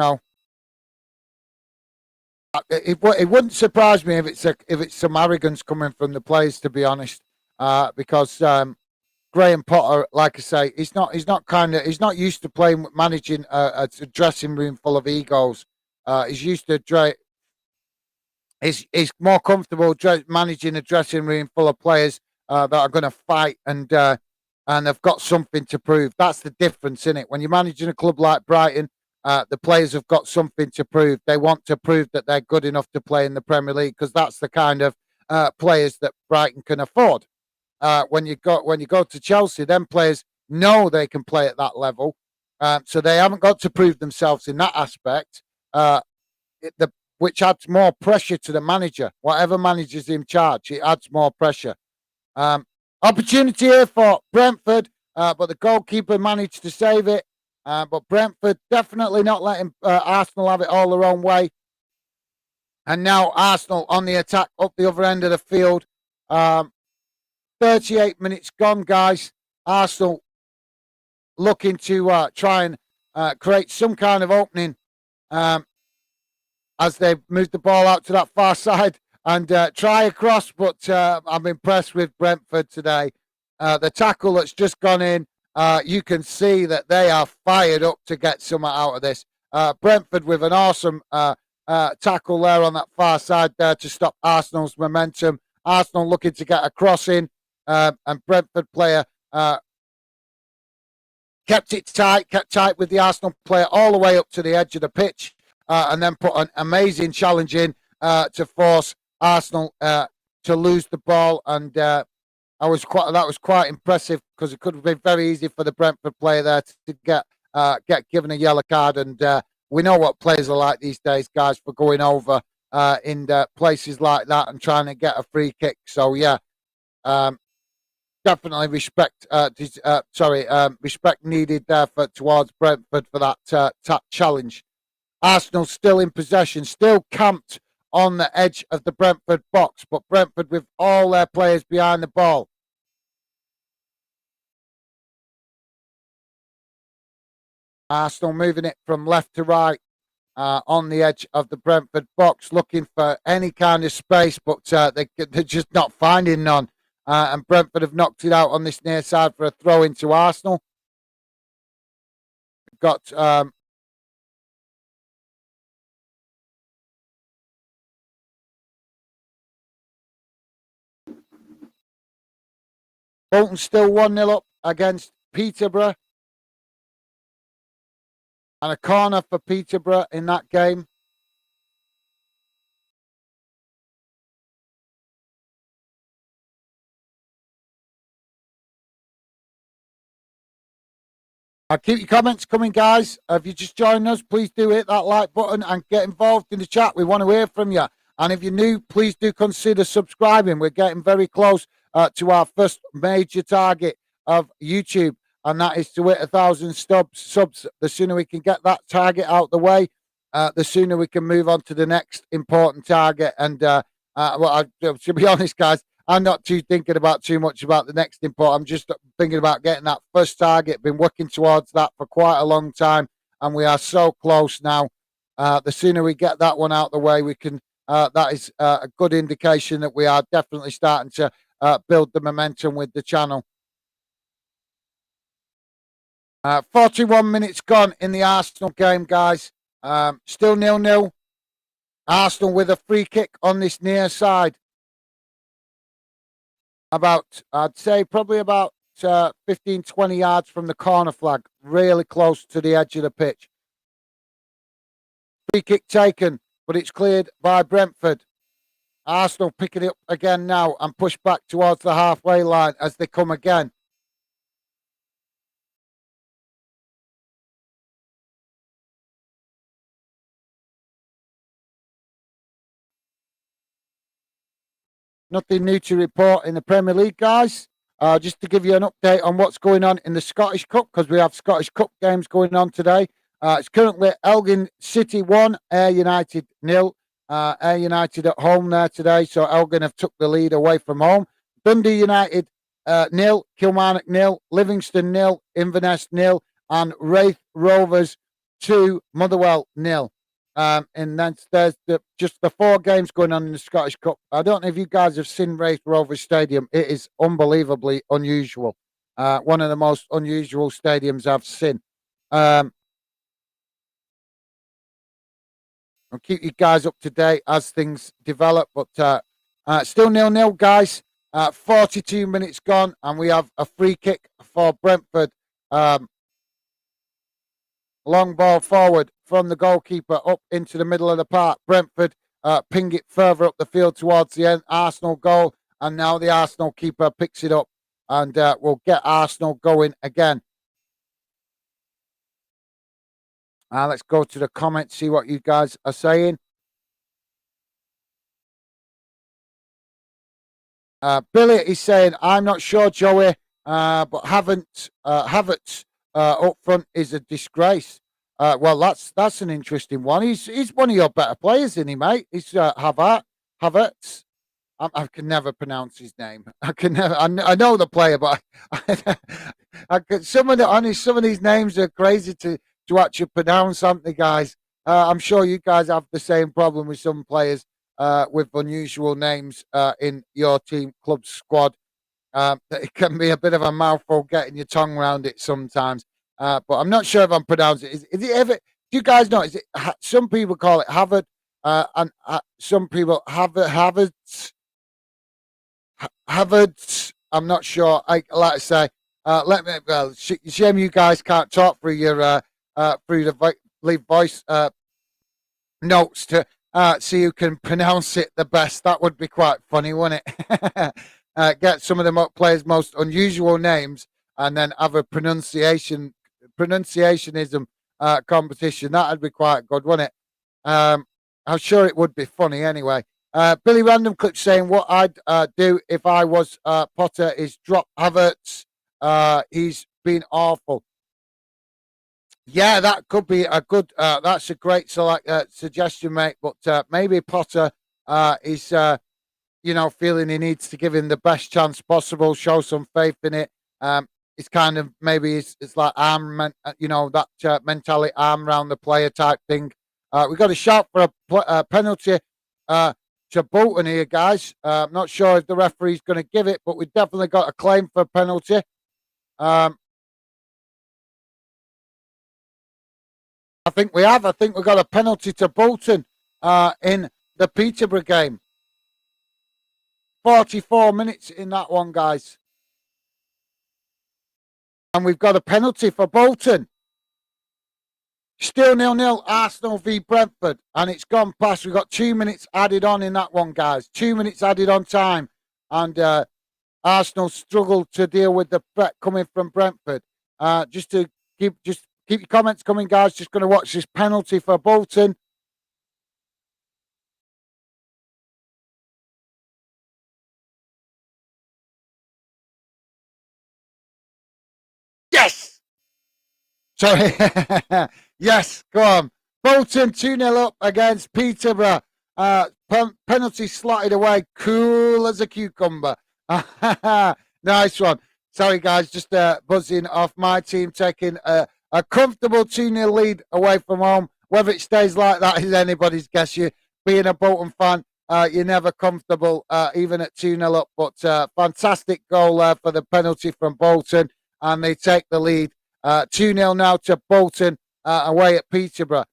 wouldn't surprise me if it's some arrogance coming from the players, to be honest, because Graham Potter, like I say, he's not used to managing a dressing room full of egos. He's used to He's more comfortable managing a dressing room full of players that are going to fight and have got something to prove. That's the difference in it. When you're managing a club like Brighton, the players have got something to prove. They want to prove that they're good enough to play in the Premier League because that's the kind of players that Brighton can afford. When you go to Chelsea, them players know they can play at that level, so they haven't got to prove themselves in that aspect. Which adds more pressure to the manager. Whatever manager's in charge, it adds more pressure. Opportunity here for Brentford, but the goalkeeper managed to save it. But Brentford definitely not letting Arsenal have it all their own way. And now Arsenal on the attack up the other end of the field. 38 minutes gone, guys. Arsenal looking to try and create some kind of opening as they move the ball out to that far side and try across. But I'm impressed with Brentford today. The tackle that's just gone in, you can see that they are fired up to get something out of this. Brentford with an awesome tackle there on that far side there to stop Arsenal's momentum. Arsenal looking to get a cross in, and Brentford player kept tight with the Arsenal player all the way up to the edge of the pitch, and then put an amazing challenge in to force Arsenal to lose the ball. And that was quite impressive, because it could have been very easy for the Brentford player there to get given a yellow card. And we know what players are like these days, guys, for going over in places like that and trying to get a free kick. So yeah, definitely respect needed there towards Brentford for that challenge. Arsenal still in possession, still camped on the edge of the Brentford box, but Brentford with all their players behind the ball. Arsenal moving it from left to right on the edge of the Brentford box, looking for any kind of space, but they're just not finding none. And Brentford have knocked it out on this near side for a throw into Arsenal. Got Bolton still 1-0 up against Peterborough. And a corner for Peterborough in that game. Keep your comments coming, guys. If you just joined us, please do hit that like button and get involved in the chat. We want to hear from you. And if you're new, please do consider subscribing. We're getting very close to our first major target of YouTube, and that is to hit 1,000 subs. The sooner we can get that target out the way, the sooner we can move on to the next important target. And to be honest, guys, I'm not thinking about too much about the next import. I'm just thinking about getting that first target. Been working towards that for quite a long time, and we are so close now. The sooner we get that one out the way, we can. That is a good indication that we are definitely starting to build the momentum with the channel. 41 minutes gone in the Arsenal game, guys. Still 0-0. Arsenal with a free kick on this near side. I'd say probably about 15, 20 yards from the corner flag, really close to the edge of the pitch. Free kick taken, but it's cleared by Brentford. Arsenal picking it up again now and push back towards the halfway line as they come again. Nothing new to report in the Premier League, guys. Just to give you an update on what's going on in the Scottish Cup, because we have Scottish Cup games going on today. It's currently Elgin City 1, Ayr United 0. Ayr United at home there today, so Elgin have took the lead away from home. Dundee United 0, Kilmarnock 0, Livingston 0, Inverness 0, and Wraith Rovers 2, Motherwell 0. And then there's just the 4 games going on in the Scottish Cup. I don't know if you guys have seen Wraith Rovers Stadium. It is unbelievably unusual. One of the most unusual stadiums I've seen. I'll keep you guys up to date as things develop. But still 0-0, guys. 42 minutes gone, and we have a free kick for Brentford. Long ball forward from the goalkeeper up into the middle of the park. Brentford ping it further up the field towards the end. Arsenal goal, and now the Arsenal keeper picks it up and will get Arsenal going again. Let's go to the comments, see what you guys are saying. Billy is saying, I'm not sure, Joey, but Havertz up front is a disgrace. Well, that's an interesting one. He's one of your better players, isn't he, mate? He's Havertz. I can never pronounce his name. I can never. I know the player, but some of these names are crazy to actually pronounce, aren't they, guys? I'm sure you guys have the same problem with some players with unusual names in your team, club, squad. It can be a bit of a mouthful getting your tongue around it sometimes. But I'm not sure if I'm pronouncing it. Is it ever? Do you guys know? Is it? Some people call it Harvard, and some people Havertz. I'm not sure. Like I say, let me. Well, shame you guys can't talk through your through the leave voice notes to see who can pronounce it the best. That would be quite funny, wouldn't it? Get some of the players' most unusual names, and then have a pronunciationism competition. That'd be quite good, wouldn't it? I'm sure it would be funny anyway. Billy Random Clip saying what I'd do if I was Potter is drop Havertz. He's been awful. Yeah, that could be a good. That's a great suggestion, mate. But maybe Potter is, feeling he needs to give him the best chance possible, show some faith in it. It's kind of maybe it's like that mentality, arm around the player type thing. We got a shout for a penalty to Bolton here, guys. I'm not sure if the referee's going to give it, but we've definitely got a claim for a penalty. I think we have. I think we got a penalty to Bolton in the Peterborough game. 44 minutes in that one, guys. And we've got a penalty for Bolton. Still 0-0, Arsenal v Brentford. And it's gone past. We've got 2 minutes added on in that one, guys. 2 minutes added on time. And Arsenal struggled to deal with the threat coming from Brentford. Just keep your comments coming, guys. Just going to watch this penalty for Bolton. Yes! Sorry. Yes, go on. Bolton 2-0 up against Peterborough. Penalty slotted away, cool as a cucumber. Nice one. Sorry, guys, just buzzing off my team taking a comfortable 2-0 lead away from home. Whether it stays like that is anybody's guess. You being a Bolton fan, you're never comfortable, even at 2-0 up. But fantastic goal for the penalty from Bolton, and they take the lead. 2-0 now to Bolton away at Peterborough.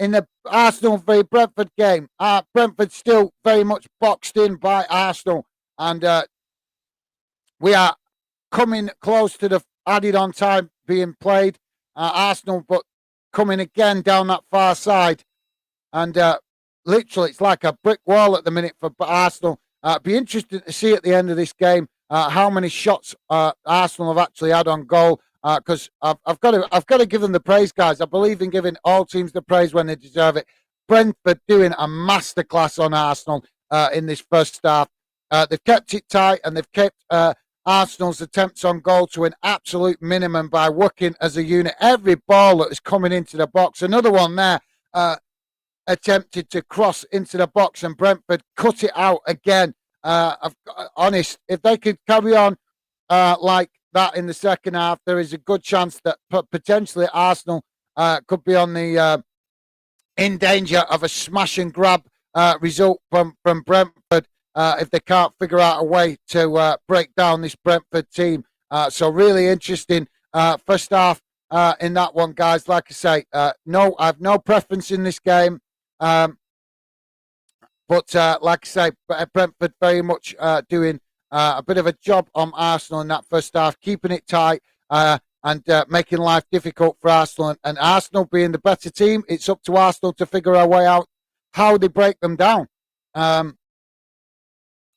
In the Arsenal v Brentford game, Brentford still very much boxed in by Arsenal, and we are coming close to the added on time being played. Arsenal, but coming again down that far side, and literally it's like a brick wall at the minute for Arsenal. Be interesting to see at the end of this game how many shots Arsenal have actually had on goal. Because I've got to give them the praise, guys. I believe in giving all teams the praise when they deserve it. Brentford doing a masterclass on Arsenal in this first half. They've kept it tight, and they've kept Arsenal's attempts on goal to an absolute minimum by working as a unit. Every ball that is coming into the box, another one there, attempted to cross into the box, and Brentford cut it out again. Honest, if they could carry on like that in the second half, there is a good chance that potentially Arsenal could be on the in danger of a smash and grab result from Brentford if they can't figure out a way to break down this Brentford team. So really interesting first half in that one, guys. Like I say, no, I have no preference in this game. But like I say, Brentford very much doing a bit of a job on Arsenal in that first half, keeping it tight and making life difficult for Arsenal. And Arsenal being the better team, it's up to Arsenal to figure a way out how they break them down. But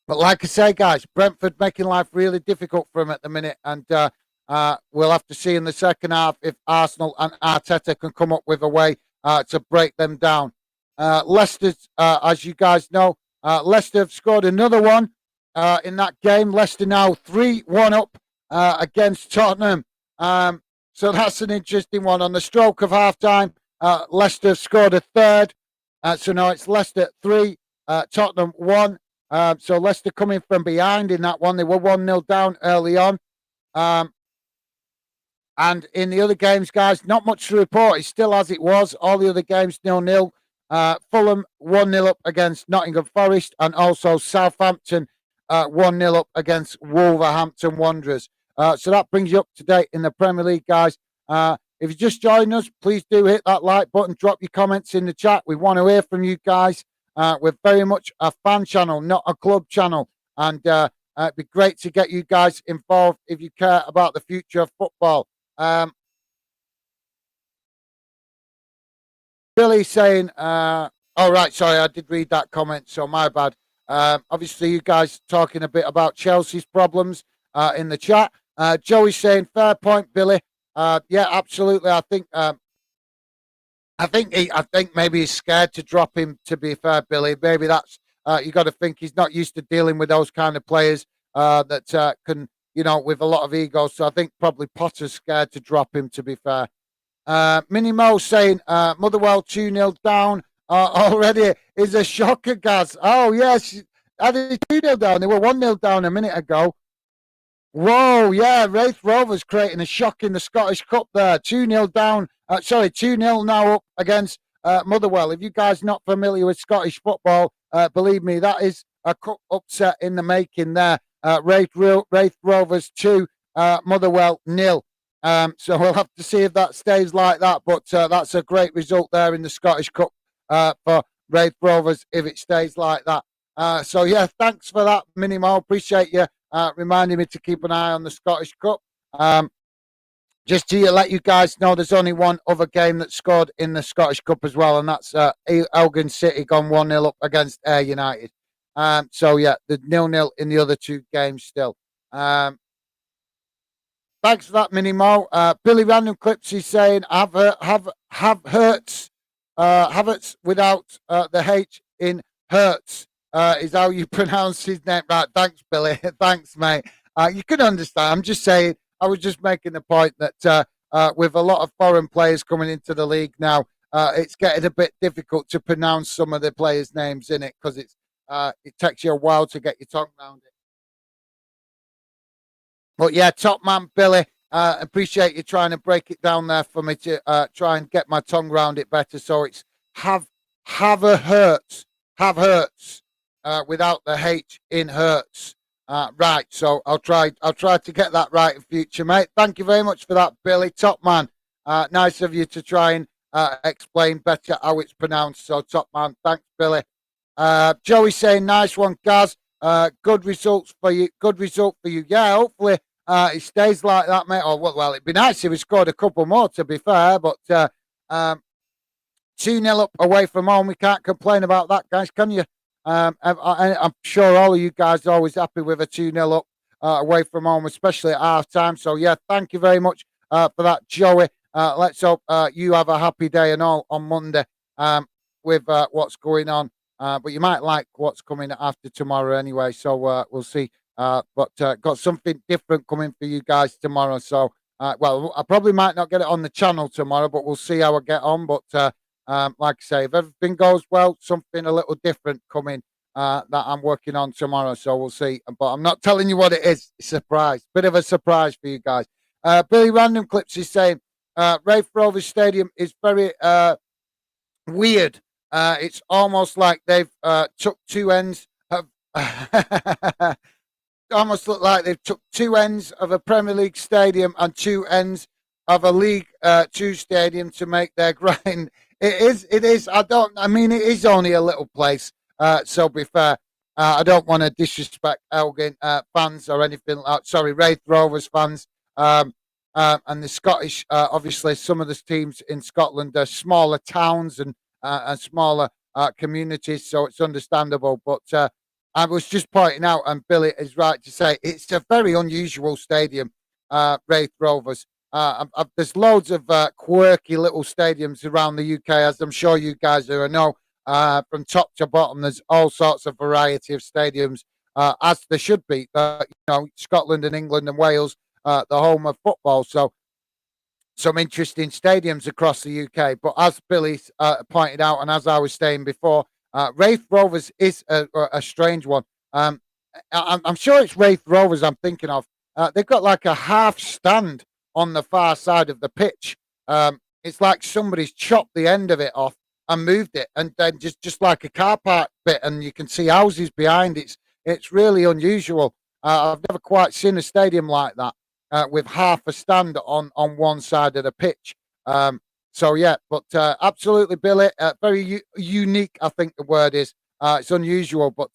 like I say, guys, Brentford making life really difficult for them at the minute. And we'll have to see in the second half if Arsenal and Arteta can come up with a way to break them down. Leicester, as you guys know, Leicester have scored another one in that game. Leicester now 3-1 up against Tottenham. So that's an interesting one. On the stroke of half time, Leicester have scored a third. So now it's Leicester 3, Tottenham 1. So Leicester coming from behind in that one. They were 1-0 down early on. And in the other games, guys, not much to report. It's still as it was. All the other games 0-0. Fulham 1-0 up against Nottingham Forest, and also Southampton 1-0 up against Wolverhampton Wanderers. So that brings you up to date in the Premier League, guys. If you just joined us, please do hit that like button, drop your comments in the chat. We want to hear from you guys. We're very much a fan channel, not a club channel. And it'd be great to get you guys involved if you care about the future of football. Billy saying, oh, right, sorry, I did read that comment, so my bad. Obviously, you guys talking a bit about Chelsea's problems in the chat. Joey saying, fair point, Billy. Yeah, absolutely. I think maybe he's scared to drop him, to be fair, Billy. Maybe that's, you got to think he's not used to dealing with those kind of players that can, with a lot of ego. So I think probably Potter's scared to drop him, to be fair. Minnie Mo saying Motherwell 2-0 down already is a shocker, Gaz. Oh, yes. Are they 2-0 down? They were 1-0 down a minute ago. Whoa, yeah. Wraith Rovers creating a shock in the Scottish Cup there. 2-0 down. 2-0 now up against Motherwell. If you guys not familiar with Scottish football, believe me, that is a cup upset in the making there. Wraith Rovers 2, Motherwell 0. So we'll have to see if that stays like that. But that's a great result there in the Scottish Cup for Wraith Rovers if it stays like that. So, yeah, thanks for that, Minimo. Appreciate you reminding me to keep an eye on the Scottish Cup. Just to let you guys know, there's only one other game that scored in the Scottish Cup as well, and that's Elgin City gone 1-0 up against Ayr United. So, yeah, the 0-0 in the other two games still. Thanks for that, Minimo. Billy Random Clips is saying, Havertz without the H in Hertz is how you pronounce his name. Right, thanks, Billy. Thanks, mate. You can understand. I'm just saying, I was just making the point that with a lot of foreign players coming into the league now, it's getting a bit difficult to pronounce some of the players' names in it because it takes you a while to get your tongue around it. But yeah, top man, Billy. Appreciate you trying to break it down there for me to try and get my tongue around it better. So it's Havertz without the H in Hertz. Right. So I'll try to get that right in future, mate. Thank you very much for that, Billy. Top man. Nice of you to try and explain better how it's pronounced. So top man, thanks, Billy. Joey saying, nice one, Gaz. Good results for you. Good result for you. Yeah, hopefully it stays like that, mate. Oh, well, it'd be nice if we scored a couple more, to be fair. But 2-0 up away from home. We can't complain about that, guys, can you? I'm sure all of you guys are always happy with a 2-0 up away from home, especially at half time. So, yeah, thank you very much for that, Joey. Let's hope you have a happy day and all on Monday with what's going on. But you might like what's coming after tomorrow anyway. So we'll see. But got something different coming for you guys tomorrow. So, well, I probably might not get it on the channel tomorrow, but we'll see how I get on. But like I say, if everything goes well, something a little different coming that I'm working on tomorrow. So we'll see. But I'm not telling you what it is. It's a surprise. Bit of a surprise for you guys. Billy Random Clips is saying, Wraith Rovers Stadium is very weird. It's almost like they've took two ends of almost look like they've took two ends of a Premier League stadium and two ends of a League Two stadium to make their grind. It is. It is only a little place. So be fair. I don't want to disrespect Elgin fans or anything like. Sorry, Wraith Rovers fans. And the Scottish. Obviously, some of the teams in Scotland are smaller towns and smaller communities, so it's understandable. But I was just pointing out, and Billy is right to say, it's a very unusual stadium, Wraith Rovers. There's loads of quirky little stadiums around the UK, as I'm sure you guys do. I know from top to bottom, there's all sorts of variety of stadiums, as there should be. Scotland and England and Wales, the home of football. So some interesting stadiums across the UK. But as Billy pointed out, and as I was saying before, Wraith Rovers is a strange one. I'm sure it's Wraith Rovers I'm thinking of. They've got like a half stand on the far side of the pitch. It's like somebody's chopped the end of it off and moved it, and then just like a car park bit, and you can see houses behind. It's really unusual. I've never quite seen a stadium like that with half a stand on one side of the pitch. So yeah, but absolutely, Billy, very unique. I think the word is. It's unusual, but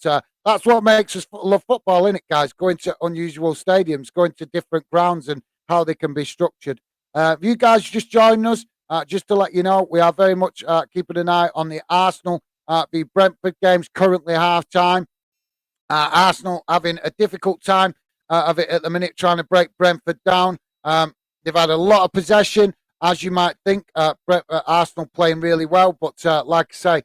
that's what makes us love football, isn't it, guys? Going to unusual stadiums, going to different grounds, and how they can be structured. If you guys just joining us, just to let you know, we are very much keeping an eye on the Arsenal v Brentford games. Currently half time. Arsenal having a difficult time of it at the minute, trying to break Brentford down. They've had a lot of possession, as you might think. Arsenal playing really well, but like I say,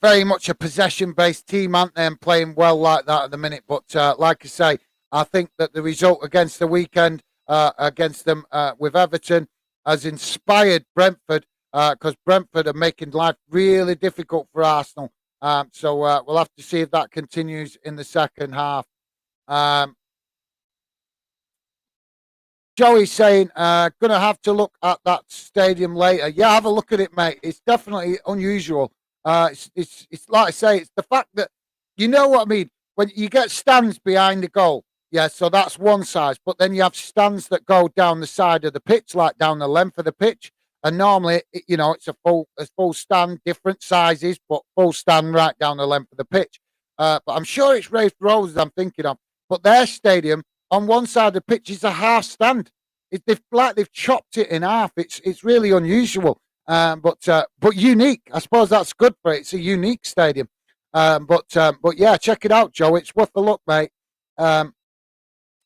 very much a possession-based team, aren't they? And playing well like that at the minute. But like I say, I think that the result against the weekend against them with Everton has inspired Brentford because Brentford are making life really difficult for Arsenal. So we'll have to see if that continues in the second half. Joey's saying, gonna have to look at that stadium later. Yeah, have a look at it, mate. It's definitely unusual. It's like I say, it's the fact that you know what I mean. When you get stands behind the goal, yeah, so that's one size. But then you have stands that go down the side of the pitch, like down the length of the pitch. And normally, it's a full stand, different sizes, but full stand right down the length of the pitch. But I'm sure it's Wraith Rovers I'm thinking of. But their stadium on one side of the pitch is a half stand. They've chopped it in half. It's really unusual, but unique. I suppose that's good for it. It's a unique stadium. But yeah, check it out, Joe. It's worth a look, mate.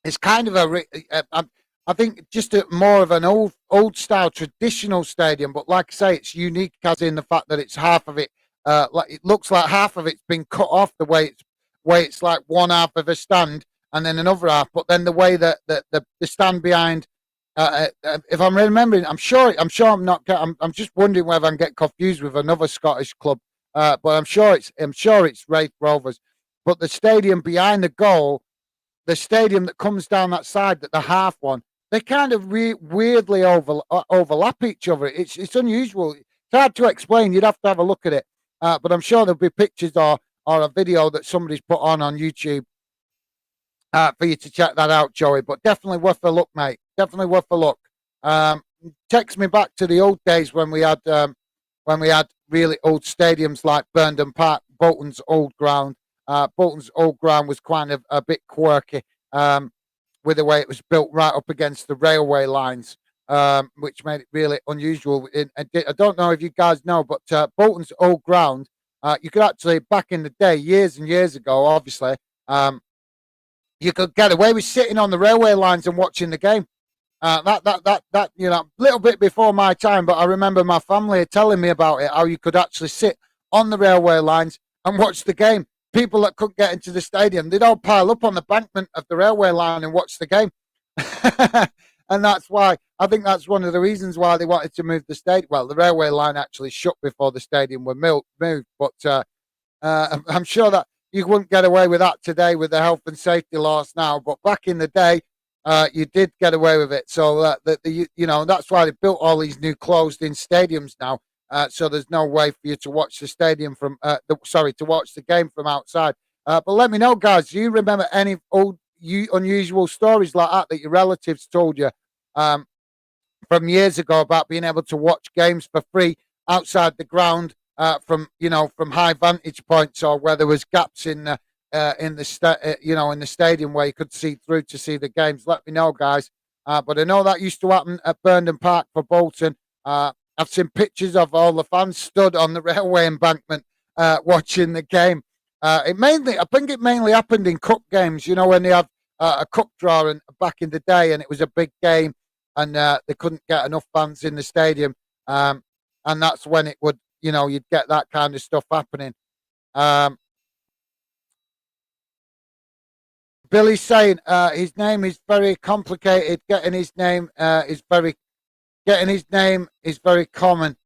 It's kind of I think just more of an old style traditional stadium. But like I say, it's unique as in the fact that it's half of it. Like it looks like half of it's been cut off the way it's like one half of a stand and then another half. But then the way that the stand behind, if I'm remembering, I'm sure I'm not. I'm just wondering whether I'm getting confused with another Scottish club. But I'm sure it's Wraith Rovers. But the stadium behind the goal, the stadium that comes down that side, that the half one, they kind of weirdly overlap each other. It's unusual. It's hard to explain. You'd have to have a look at it. But I'm sure there'll be pictures or a video that somebody's put on YouTube for you to check that out, Joey. But definitely worth a look, mate. Definitely worth a look. Takes me back to the old days when we had really old stadiums like Burnden Park, Bolton's old ground. Bolton's old ground was kind of a bit quirky with the way it was built right up against the railway lines, which made it really unusual. I don't know if you guys know, but Bolton's old ground, you could actually, back in the day, years and years ago, obviously, you could get away with sitting on the railway lines and watching the game. That a little bit before my time, but I remember my family telling me about it, how you could actually sit on the railway lines and watch the game. People that couldn't get into the stadium, they'd all pile up on the bankment of the railway line and watch the game. And that's why, I think that's one of the reasons why they wanted to move the stadium. Well, the railway line actually shut before the stadium were moved, but I'm sure that you wouldn't get away with that today with the health and safety laws now. But back in the day, you did get away with it. So that's why they built all these new closed-in stadiums now. So there's no way for you to watch the stadium to watch the game from outside. But let me know, guys. Do you remember any old unusual stories like that your relatives told you from years ago about being able to watch games for free outside the ground from high vantage points, or where there was gaps in the stadium where you could see through to see the games? Let me know, guys. But I know that used to happen at Burnden Park for Bolton. I've seen pictures of all the fans stood on the railway embankment watching the game. I think it mainly happened in cup games. You know, when they have a cup draw and back in the day, and it was a big game, and they couldn't get enough fans in the stadium, and that's when it would, you'd get that kind of stuff happening. Billy's saying his name is very complicated. Getting his name is very common.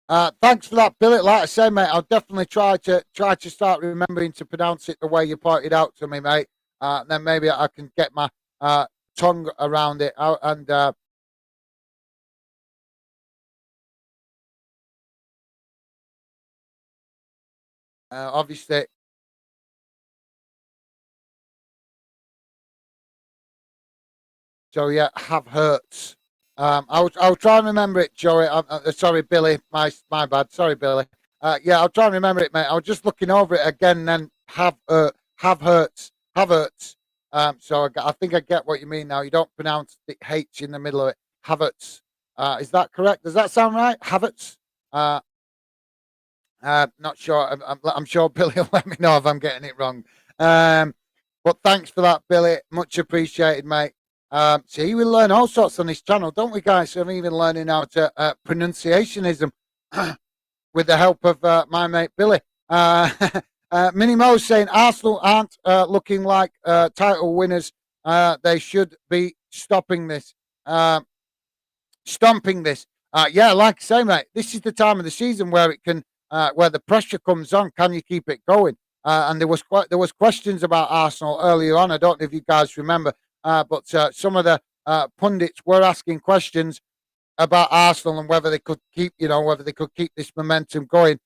Thanks for that, Billy. Like I say, mate, I'll definitely try to start remembering to pronounce it the way you pointed out to me, mate. Then maybe I can get my tongue around it. And obviously, so yeah, have hurts. I'll try and remember it, Joey. Sorry, Billy. My bad. Sorry, Billy. Yeah, I'll try and remember it, mate. I was just looking over it again. Then have hurts. So I think I get what you mean now. You don't pronounce the H in the middle of it. Havertz. Is that correct? Does that sound right? Havertz. Uh, Not sure. I'm sure Billy will let me know if I'm getting it wrong. Um, but thanks for that, Billy. Much appreciated, mate. See, we learn all sorts on this channel, don't we, guys? I'm even learning how to pronunciationism with the help of my mate Billy. Minnie Mo's saying Arsenal aren't looking like title winners. They should be stopping this. Stomping this. Yeah, like I say, mate, this is the time of the season where it can, where the pressure comes on. Can you keep it going? And there was questions about Arsenal earlier on. I don't know if you guys remember, but some of the pundits were asking questions about Arsenal and whether they could keep, whether they could keep this momentum going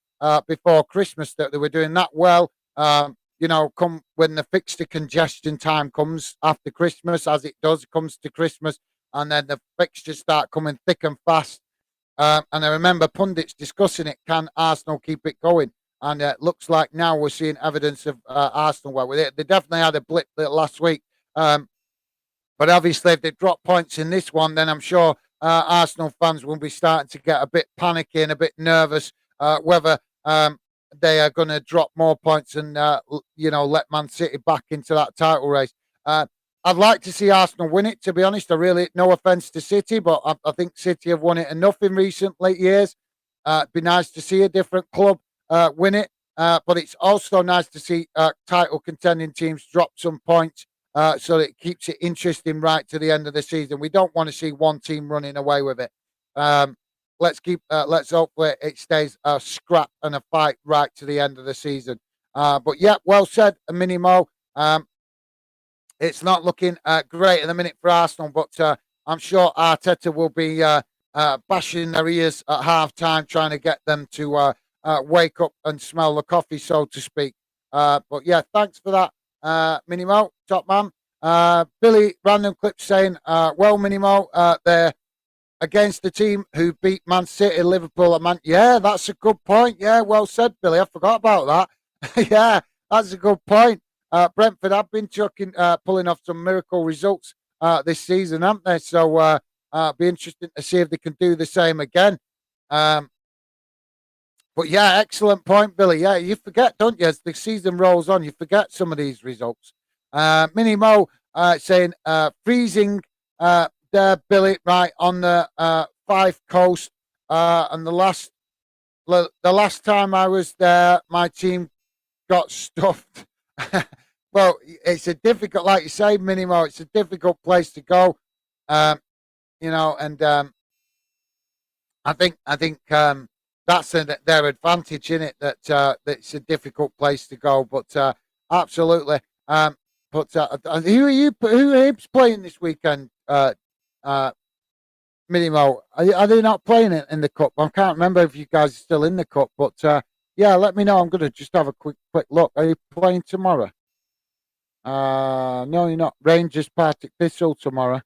before Christmas. That they were doing that well. Come when the fixture congestion time comes after Christmas, as it does, comes to Christmas, and then the fixtures start coming thick and fast. And I remember pundits discussing it. Can Arsenal keep it going? And it looks like now we're seeing evidence of Arsenal. Well, with it, they definitely had a blip last week. But obviously, if they drop points in this one, then I'm sure Arsenal fans will be starting to get a bit panicky and a bit nervous whether they are going to drop more points and let Man City back into that title race. I'd like to see Arsenal win it. To be honest, no offense to City, but I think City have won it enough in recent late years. It'd be nice to see a different club win it, but it's also nice to see title contending teams drop some points. So that it keeps it interesting right to the end of the season. We don't want to see one team running away with it. Let's hopefully it stays a scrap and a fight right to the end of the season. But yeah, well said, Minnie Mo. It's not looking great at the minute for Arsenal, but I'm sure Arteta will be bashing their ears at half time, trying to get them to wake up and smell the coffee, so to speak. But yeah, thanks for that, Minnie Mo, top man. Billy, random clip saying, well, Minnie Mo, they're against the team who beat Man City, Liverpool, and Man. Yeah, that's a good point. Yeah, well said, Billy. I forgot about that. Yeah, that's a good point. Brentford have been pulling off some miracle results this season, haven't they? So be interesting to see if they can do the same again. But yeah, excellent point, Billy. Yeah, you forget, don't you? As the season rolls on, you forget some of these results. Minnie Mo saying freezing there, Billy, right on the Fife Coast. And the last time I was there, my team got stuffed. Well, it's a difficult, like you say, Minnie Mo, it's a difficult place to go. And I think that's their advantage in it, that it's a difficult place to go. But absolutely. But who are Hibs playing this weekend? Minimo, are they not playing it in the cup? I can't remember if you guys are still in the cup, but yeah, let me know. I'm gonna just have a quick look. Are you playing tomorrow? No, you're not. Rangers Partick Thistle tomorrow.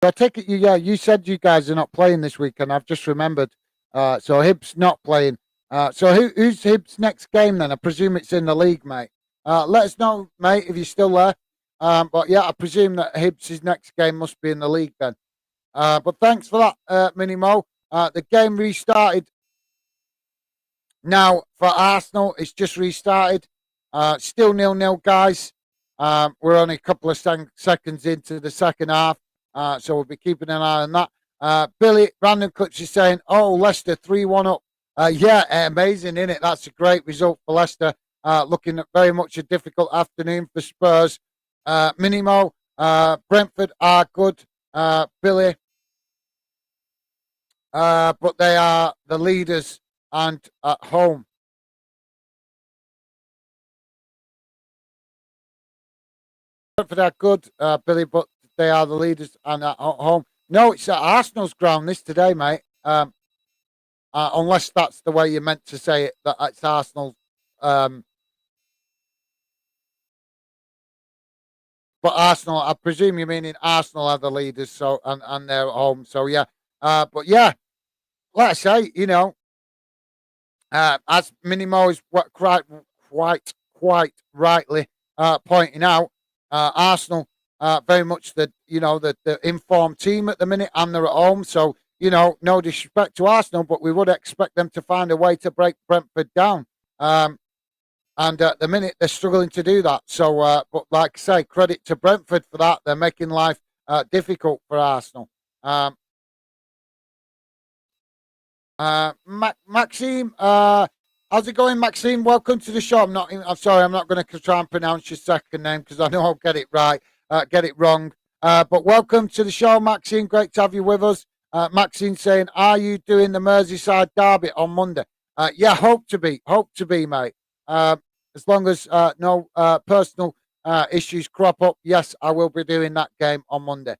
I take it you said you guys are not playing this weekend. I've just remembered. So Hibs not playing. So who's Hibs' next game then? I presume it's in the league, mate. Let us know, mate, if you're still there. But yeah, I presume that Hibs' next game must be in the league then. But thanks for that, Minnie Mo. The game restarted now for Arsenal. It's just restarted. Still 0-0, guys. We're only a couple of seconds into the second half. So we'll be keeping an eye on that. Billy, random clips is saying, oh, Leicester 3-1 up. Yeah, amazing, isn't it? That's a great result for Leicester. looking at very much a difficult afternoon for Spurs. Minimo, Brentford are good. Billy, but they are the leaders and at home. Brentford are good, Billy, but they are the leaders and at home. No, it's at Arsenal's ground this today, mate. Unless that's the way you meant to say it, that it's Arsenal. Um, but Arsenal, I presume you meaning Arsenal are the leaders, so and they're at home. So yeah, but yeah, like I say, as Minimo is quite rightly pointing out, Arsenal very much the informed team at the minute, and they're at home. So no disrespect to Arsenal, but we would expect them to find a way to break Brentford down. And at the minute, they're struggling to do that. So, but like I say, credit to Brentford for that. They're making life difficult for Arsenal. Maxime, how's it going, Maxime? Welcome to the show. I'm sorry, I'm not going to try and pronounce your second name because I know I'll get it right, get it wrong. But welcome to the show, Maxime. Great to have you with us. Maxime saying, "Are you doing the Merseyside derby on Monday?" Yeah, hope to be, mate. As long as no personal issues crop up, yes, I will be doing that game on Monday.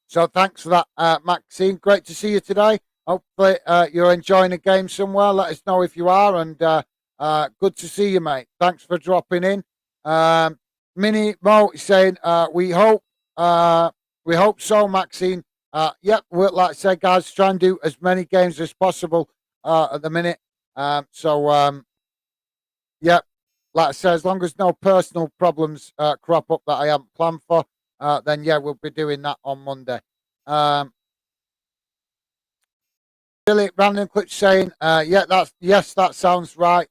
So thanks for that, Maxine. Great to see you today. Hopefully you're enjoying the game somewhere. Let us know if you are, and good to see you, mate. Thanks for dropping in. Mini Mo is saying we hope so, Maxine. Yep, like I said, guys, try and do as many games as possible at the minute. Yep, like I said, as long as no personal problems crop up that I haven't planned for, then yeah, we'll be doing that on Monday. Billy Random Clip saying, yeah, that sounds right.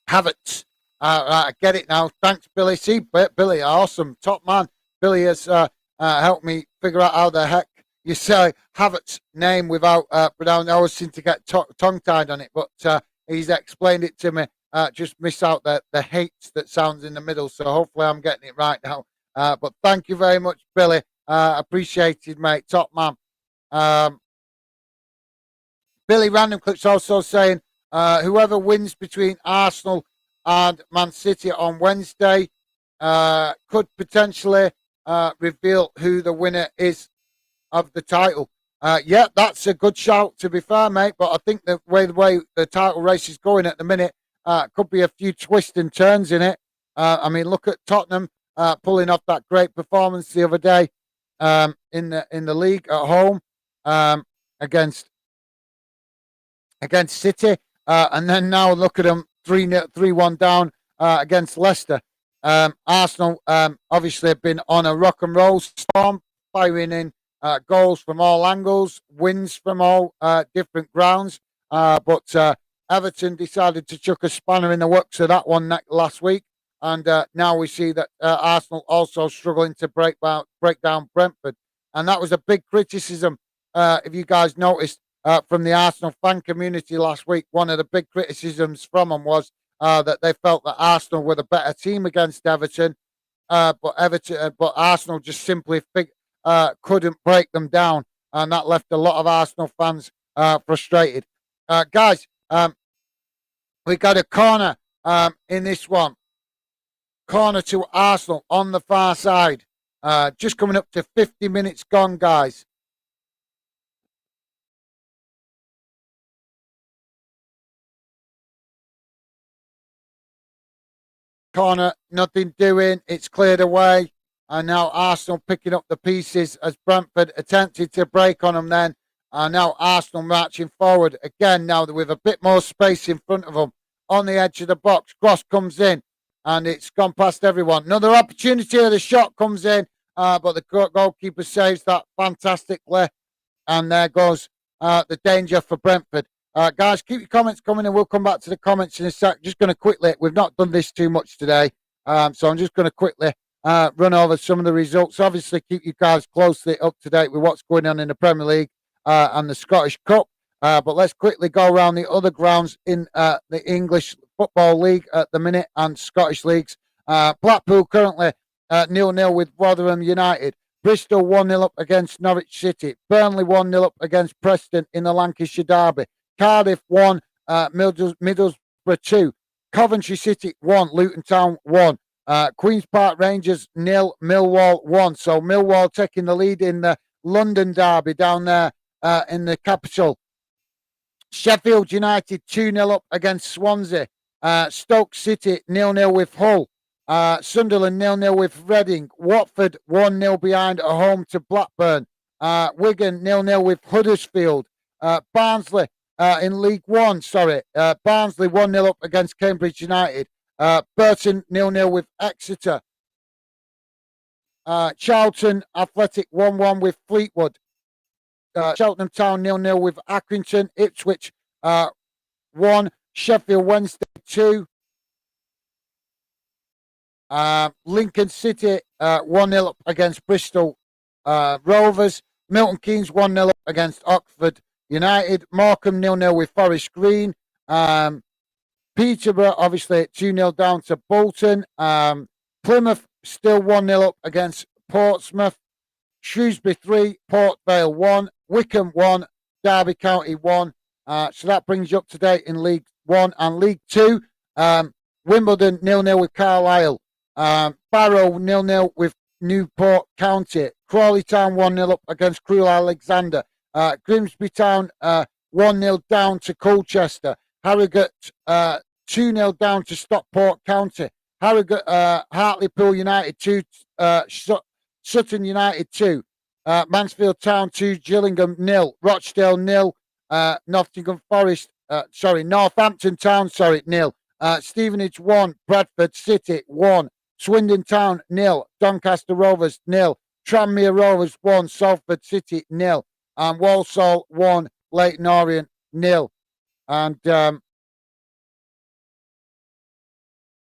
Havertz. I get it now. Thanks, Billy. See, Billy, awesome, top man. Billy has helped me figure out how the heck you say Havertz's name without. I always seem to get tongue tied on it, but he's explained it to me. Just miss out the hates that sounds in the middle. So hopefully I'm getting it right now. But thank you very much, Billy. Appreciated, mate. Top man. Billy Random Clips also saying whoever wins between Arsenal and Man City on Wednesday could potentially reveal who the winner is of the title. Yeah, that's a good shout, to be fair, mate. But I think the way the title race is going at the minute could be a few twists and turns in it. I mean, look at Tottenham pulling off that great performance the other day in the league at home against City, and then now look at them 3-1 down against Leicester. Arsenal obviously have been on a rock and roll storm, firing in goals from all angles, wins from all different grounds. But Everton decided to chuck a spanner in the works of that one last week. And now we see that Arsenal also struggling to break down Brentford. And that was a big criticism, if you guys noticed, from the Arsenal fan community last week. One of the big criticisms from them was that they felt that Arsenal were the better team against Everton. But Arsenal just simply couldn't break them down. And that left a lot of Arsenal fans frustrated. Guys, we got a corner in this one. Corner to Arsenal on the far side. Just coming up to 50 minutes gone, guys. Corner, nothing doing. It's cleared away. And now Arsenal picking up the pieces as Brentford attempted to break on them then. And now Arsenal marching forward again now with a bit more space in front of them on the edge of the box. Cross comes in. And it's gone past everyone. Another opportunity. The shot comes in, but the goalkeeper saves that fantastically. And there goes the danger for Brentford. Guys, keep your comments coming, and we'll come back to the comments in a sec. Just going to quickly, we've not done this too much today, so I'm just going to quickly run over some of the results. Obviously, keep you guys closely up to date with what's going on in the Premier League and the Scottish Cup. But let's quickly go around the other grounds in the English Football League at the minute and Scottish leagues. Blackpool currently 0-0 with Rotherham United. Bristol 1-0 up against Norwich City. Burnley 1-0 up against Preston in the Lancashire Derby. Cardiff 1, Middlesbrough 2. Coventry City 1, Luton Town 1. Queen's Park Rangers 0, Millwall 1. So Millwall taking the lead in the London Derby down there in the capital. Sheffield United 2-0 up against Swansea. Stoke City 0-0 with Hull. Sunderland 0-0 with Reading. Watford 1-0 behind at home to Blackburn. Wigan 0-0 with Huddersfield. Barnsley in League One, Barnsley 1-0 up against Cambridge United. Burton 0-0 with Exeter. Charlton Athletic 1-1 with Fleetwood. Cheltenham Town 0-0 with Accrington. Ipswich 1. Sheffield Wednesday 2. Lincoln City 1-0 up against Bristol Rovers. Milton Keynes 1-0 up against Oxford United. Morecambe 0-0 with Forest Green. Peterborough obviously 2-0 down to Bolton. Plymouth still 1-0 up against Portsmouth. Shrewsbury 3, Port Vale 1, Wickham 1, Derby County 1. So that brings you up to date in League 1 and League 2. Wimbledon 0-0 with Carlisle. Barrow 0-0 with Newport County. Crawley Town 1-0 up against Crewe Alexander. Grimsby Town 1-0 down to Colchester. Harrogate 2-0 down to Stockport County. Harrogate Hartlepool United 2, Sutton United 2. Mansfield Town 2, Gillingham 0. Rochdale 0. Nottingham Forest, Northampton Town 0. Stevenage 1, Bradford City 1. Swindon Town 0. Doncaster Rovers 0. Tranmere Rovers 1. Salford City 0. And Walsall 1. Leyton Orient 0. And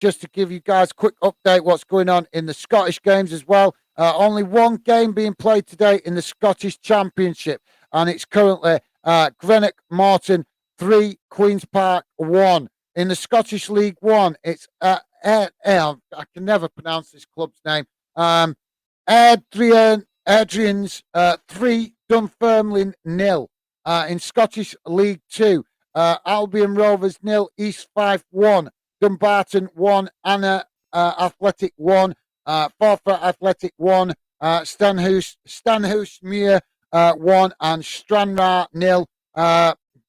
just to give you guys a quick update what's going on in the Scottish games as well. Only one game being played today in the Scottish Championship, and it's currently Greenock Morton 3, Queen's Park 1. In the Scottish League 1, it's I can never pronounce this club's name. Adrian's 3, Dunfermline 0. In Scottish League 2, Albion Rovers 0, East Fife 1. Dumbarton 1, Anna Athletic 1, Forfar Athletic 1, Stanhousemuir 1, and Stranraer 0,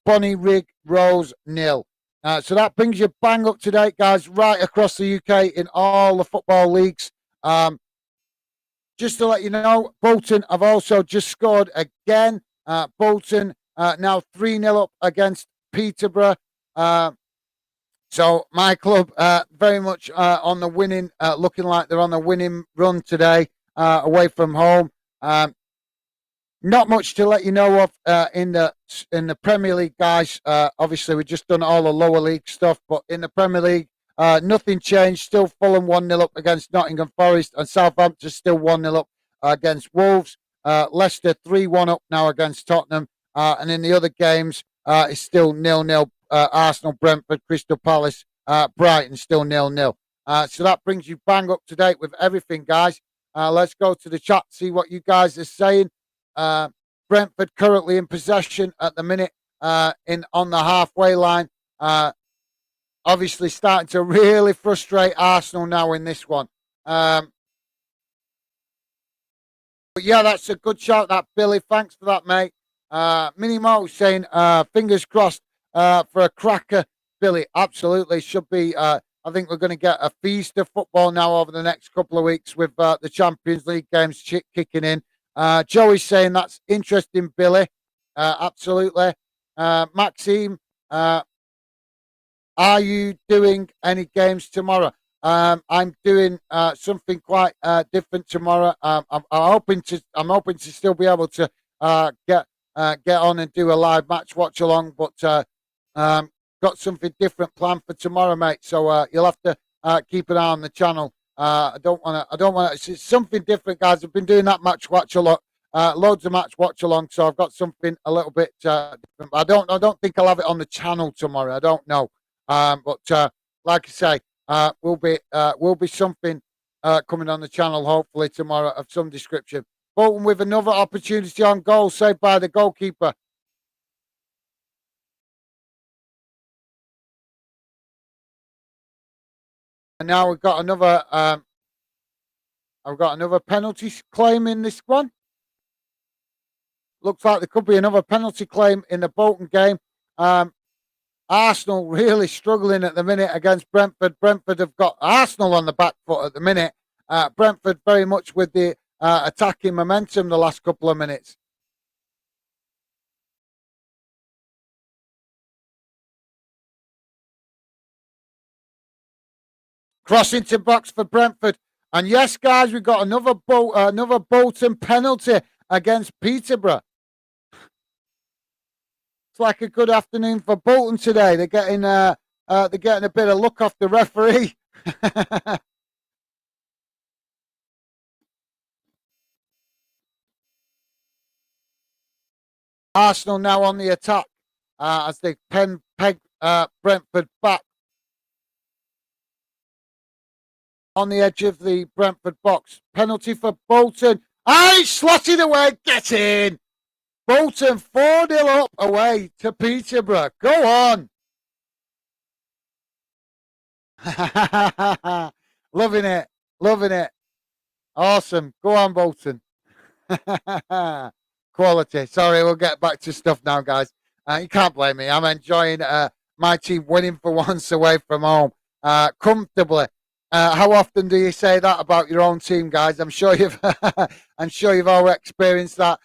Bonnyrig Rose 0. So that brings you bang up to date, guys, right across the UK in all the football leagues. Just to let you know, Bolton have also just scored again. Bolton now 3-0 up against Peterborough. So my club very much on the winning, looking like they're on the winning run today, away from home. Not much to let you know of in the Premier League, guys. Obviously, we've just done all the lower league stuff, but in the Premier League, nothing changed. Still Fulham 1-0 up against Nottingham Forest, and Southampton still 1-0 up against Wolves. Leicester 3-1 up now against Tottenham, and in the other games, it's still 0-0. Arsenal, Brentford, Crystal Palace, Brighton still 0-0. So that brings you bang up to date with everything, guys. Let's go to the chat, see what you guys are saying. Brentford currently in possession at the minute, on the halfway line. Obviously starting to really frustrate Arsenal now in this one. But yeah, that's a good shout, that Billy. Thanks for that, mate. Minnie Mo saying fingers crossed for a cracker, Billy. Absolutely should be. I think we're going to get a feast of football now over the next couple of weeks with the Champions League games kicking in. Joey's saying that's interesting, Billy. Absolutely. Maxime, are you doing any games tomorrow? I'm doing something quite different tomorrow. I'm hoping to still be able to get on and do a live match watch along, but got something different planned for tomorrow, mate. So you'll have to keep an eye on the channel. I don't want to. It's something different, guys. I've been doing that match watch a lot loads of match watch along. So I've got something a little bit different. I don't think I'll have it on the channel tomorrow. I don't know. But like I say, will be something coming on the channel hopefully tomorrow of some description. Bolton with another opportunity on goal, saved by the goalkeeper. And now we've got another. I've got another penalty claim in this one. Looks like there could be another penalty claim in the Bolton game. Arsenal really struggling at the minute against Brentford. Brentford have got Arsenal on the back foot at the minute. Brentford very much with the attacking momentum the last couple of minutes. Cross into box for Brentford. And yes, guys, we've got another Bolton penalty against Peterborough. It's like a good afternoon for Bolton today. They're getting a bit of luck off the referee. Arsenal now on the attack as they peg Brentford back on the edge of the Brentford box. Penalty for Bolton. He slotted away. Get in. Bolton 4-0 up away to Peterborough. Go on. Loving it. Loving it. Awesome. Go on, Bolton. Quality. Sorry, we'll get back to stuff now, guys. You can't blame me. I'm enjoying my team winning for once away from home comfortably. How often do you say that about your own team, guys? I'm sure you've all experienced that.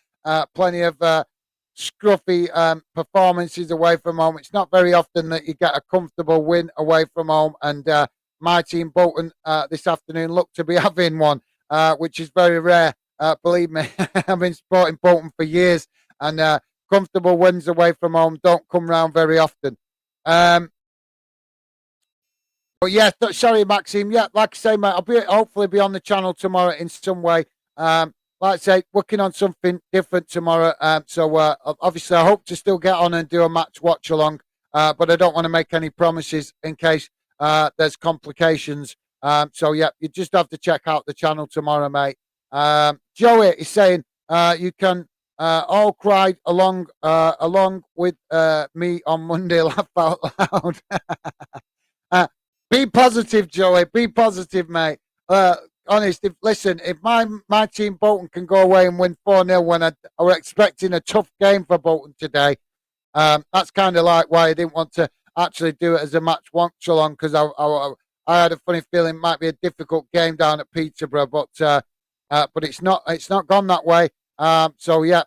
Plenty of scruffy performances away from home. It's not very often that you get a comfortable win away from home, and my team Bolton this afternoon look to be having one, which is very rare. Believe me, I've been supporting Bolton for years, and comfortable wins away from home don't come round very often. But yeah, sorry, Maxime. Yeah, like I say, mate, I'll hopefully be on the channel tomorrow in some way. Like I say, working on something different tomorrow. So obviously, I hope to still get on and do a match watch along. But I don't want to make any promises in case there's complications. So yeah, you just have to check out the channel tomorrow, mate. Joey is saying you can all cry along with me on Monday. Laugh out loud. Be positive, Joey. Be positive, mate. Honest, if my team Bolton can go away and win 4-0 when I were expecting a tough game for Bolton today, that's kind of like why I didn't want to actually do it as a match watch along, because I had a funny feeling it might be a difficult game down at Peterborough, but it's not gone that way. So yeah,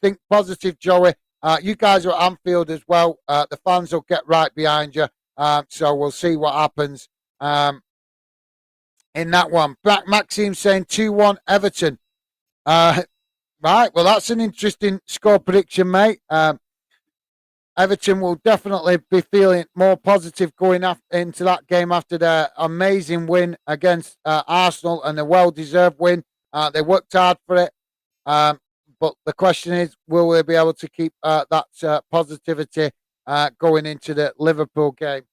think positive, Joey. You guys are at Anfield as well. The fans will get right behind you. So we'll see what happens in that one. Maxime saying 2-1 Everton. Right, well, that's an interesting score prediction, mate. Everton will definitely be feeling more positive going into that game after their amazing win against Arsenal, and a well-deserved win. They worked hard for it. But the question is, will they be able to keep that positivity going into the Liverpool game?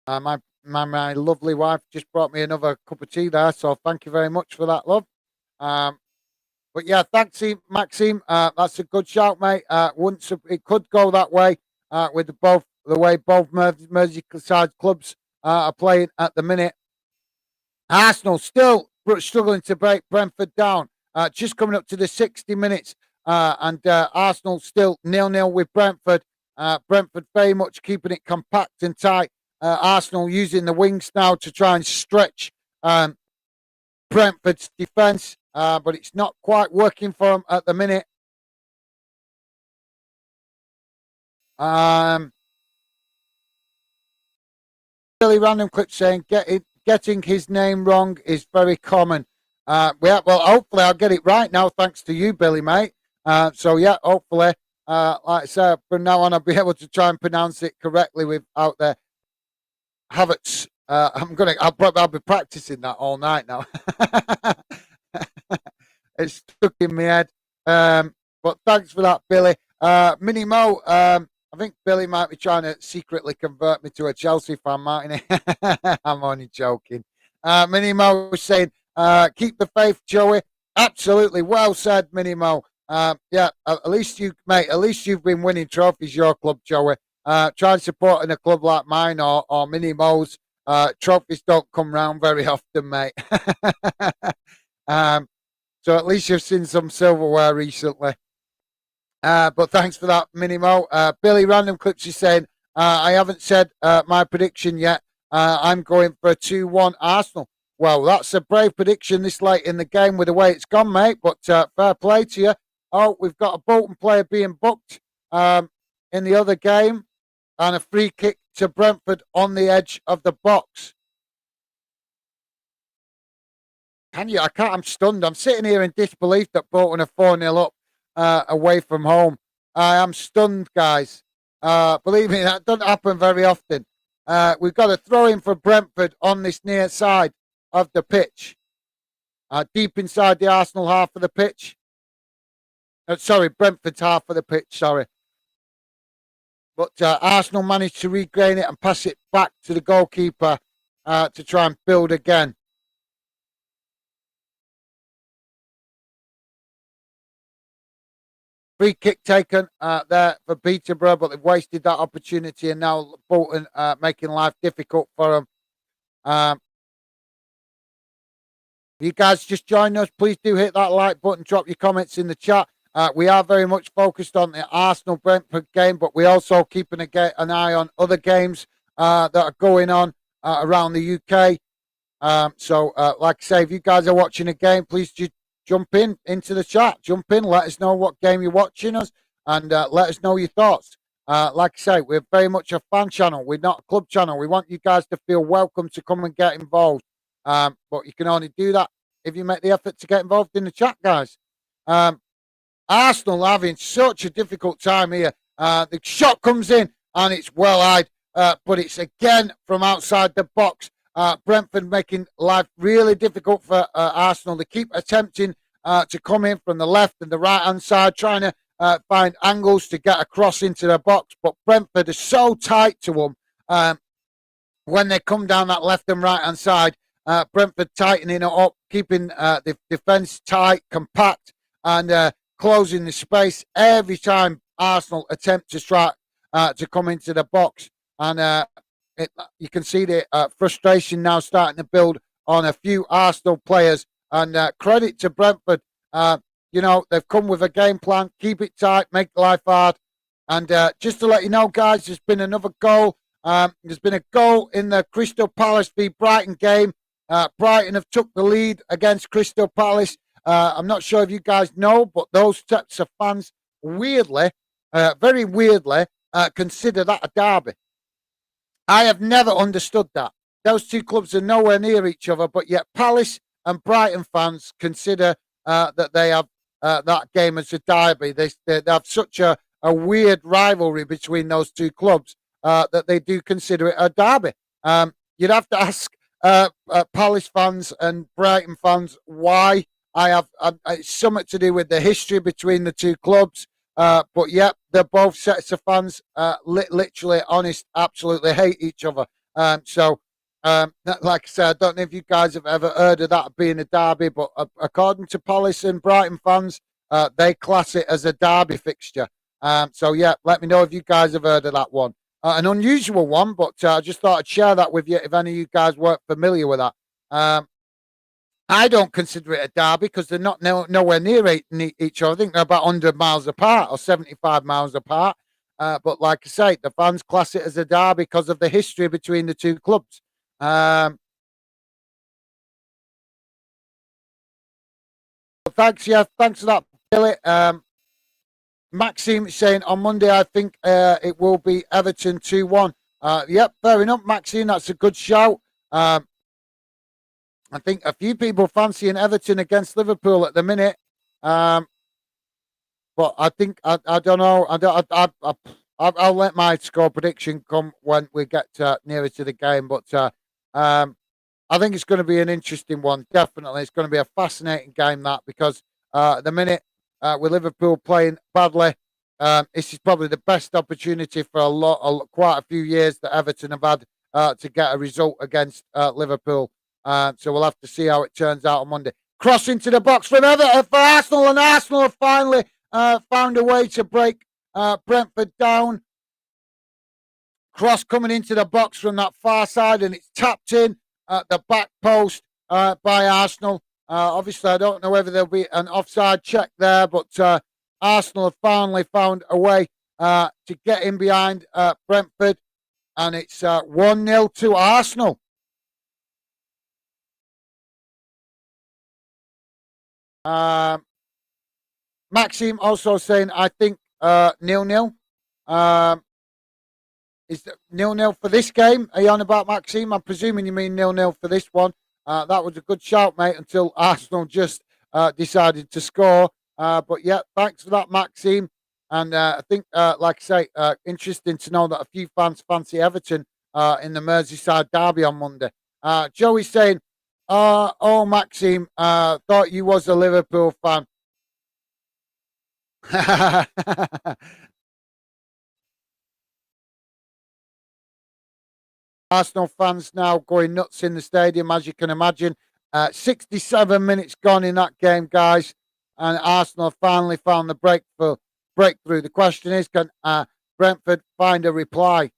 My lovely wife just brought me another cup of tea there, so thank you very much for that, love. But yeah, thanks, Maxime. That's a good shout, mate. Once it could go that way with the way both Merseyside clubs are playing at the minute. Arsenal still struggling to break Brentford down. Just coming up to the 60 minutes, and Arsenal still 0-0 with Brentford. Brentford very much keeping it compact and tight. Arsenal using the wings now to try and stretch Brentford's defence, but it's not quite working for them at the minute. Really random clip saying getting his name wrong is very common. Well, hopefully I'll get it right now, thanks to you, Billy, mate. So yeah, hopefully, like I said, from now on I'll be able to try and pronounce it correctly without the Havertz I'll be practicing that all night now. It's stuck in my head. But thanks for that, Billy. Mini Mo, I think Billy might be trying to secretly convert me to a Chelsea fan, mightn't he? I'm only joking. Mini Mo was saying, keep the faith, Joey. Absolutely. Well said, Mini Mo. Yeah, at least you've been winning trophies, your club, Joey. Try and support in a club like mine or Mini Mo's. Trophies don't come round very often, mate. um, so at least you've seen some silverware recently. But thanks for that, Minimo. Billy Random Clips is saying, I haven't said my prediction yet. I'm going for a 2-1 Arsenal. Well, that's a brave prediction this late in the game with the way it's gone, mate. But fair play to you. Oh, we've got a Bolton player being booked in the other game and a free kick to Brentford on the edge of the box. Can you? I can't. I'm stunned. I'm sitting here in disbelief that Bolton are 4-0 up away from home. I am stunned, guys. Believe me, that doesn't happen very often. We've got a throw in for Brentford on this near side of the pitch, deep inside the Arsenal half of the pitch. Sorry, Brentford's half of the pitch, sorry. But Arsenal managed to regain it and pass it back to the goalkeeper to try and build again. Free kick taken there for Peterborough, but they've wasted that opportunity, and now Bolton making life difficult for them. You guys just join us. Please do hit that like button. Drop your comments in the chat. We are very much focused on the Arsenal-Brentford game, but we're also keeping an eye on other games that are going on around the UK. So, like I say, if you guys are watching a game, please jump into the chat. Jump in. Let us know what game you're watching us, and let us know your thoughts. Like I say, we're very much a fan channel. We're not a club channel. We want you guys to feel welcome to come and get involved. But you can only do that if you make the effort to get involved in the chat, guys. Arsenal having such a difficult time here. The shot comes in and it's well-eyed, but it's again from outside the box. Brentford making life really difficult for Arsenal. They keep attempting to come in from the left and the right-hand side, trying to find angles to get across into the box, but Brentford is so tight to them. When they come down that left and right-hand side, Brentford tightening it up, keeping the defence tight, compact, and closing the space every time Arsenal attempt to try to come into the box. And you can see the frustration now starting to build on a few Arsenal players. And credit to Brentford. They've come with a game plan. Keep it tight, make life hard. And just to let you know, guys, there's been another goal. There's been a goal in the Crystal Palace v Brighton game. Brighton have took the lead against Crystal Palace. I'm not sure if you guys know, but those types of fans weirdly, very weirdly, consider that a derby. I have never understood that. Those two clubs are nowhere near each other, but yet Palace and Brighton fans consider that they have that game as a derby. They have such a weird rivalry between those two clubs that they do consider it a derby. You'd have to ask Palace fans and Brighton fans why. It's something to do with the history between the two clubs. But yeah, they're both sets of fans, literally honest, absolutely hate each other. Like I said, I don't know if you guys have ever heard of that being a derby, but according to Palace and Brighton fans, they class it as a derby fixture. So yeah, let me know if you guys have heard of that one. An unusual one, but I just thought I'd share that with you if any of you guys weren't familiar with that. I don't consider it a derby because they're not nowhere near each other. I think they're about 100 miles apart or 75 miles apart. But like I say, the fans class it as a derby because of the history between the two clubs. Thanks for that, Billy. Maxime saying on Monday, I think it will be Everton 2-1. Yep, fair enough, Maxime. That's a good shout. I think a few people fancying Everton against Liverpool at the minute. But I think I don't know. I'll let my score prediction come when we get nearer to the game. But Um, I think it's going to be an interesting one. Definitely, it's going to be a fascinating game that because at the minute with Liverpool playing badly, this is probably the best opportunity for quite a few years that Everton have had to get a result against Liverpool. So we'll have to see how it turns out on Monday. Cross into the box from Everton for Arsenal, and Arsenal have finally found a way to break Brentford down. Cross coming into the box from that far side, and it's tapped in at the back post by Arsenal. Obviously, I don't know whether there'll be an offside check there, but Arsenal have finally found a way to get in behind Brentford, and it's 1-0 to Arsenal. Maxime also saying, I think 0-0. Is 0-0 for this game? Are you on about Maxime? I'm presuming you mean 0-0 for this one. That was a good shout, mate, until Arsenal just decided to score. But yeah, thanks for that, Maxime. And I think, like I say, interesting to know that a few fans fancy Everton in the Merseyside derby on Monday. Joey's saying, oh, Maxime, thought you was a Liverpool fan. Arsenal fans now going nuts in the stadium, as you can imagine. 67 minutes gone in that game, guys, and Arsenal finally found the breakthrough. The question is, can Brentford find a reply?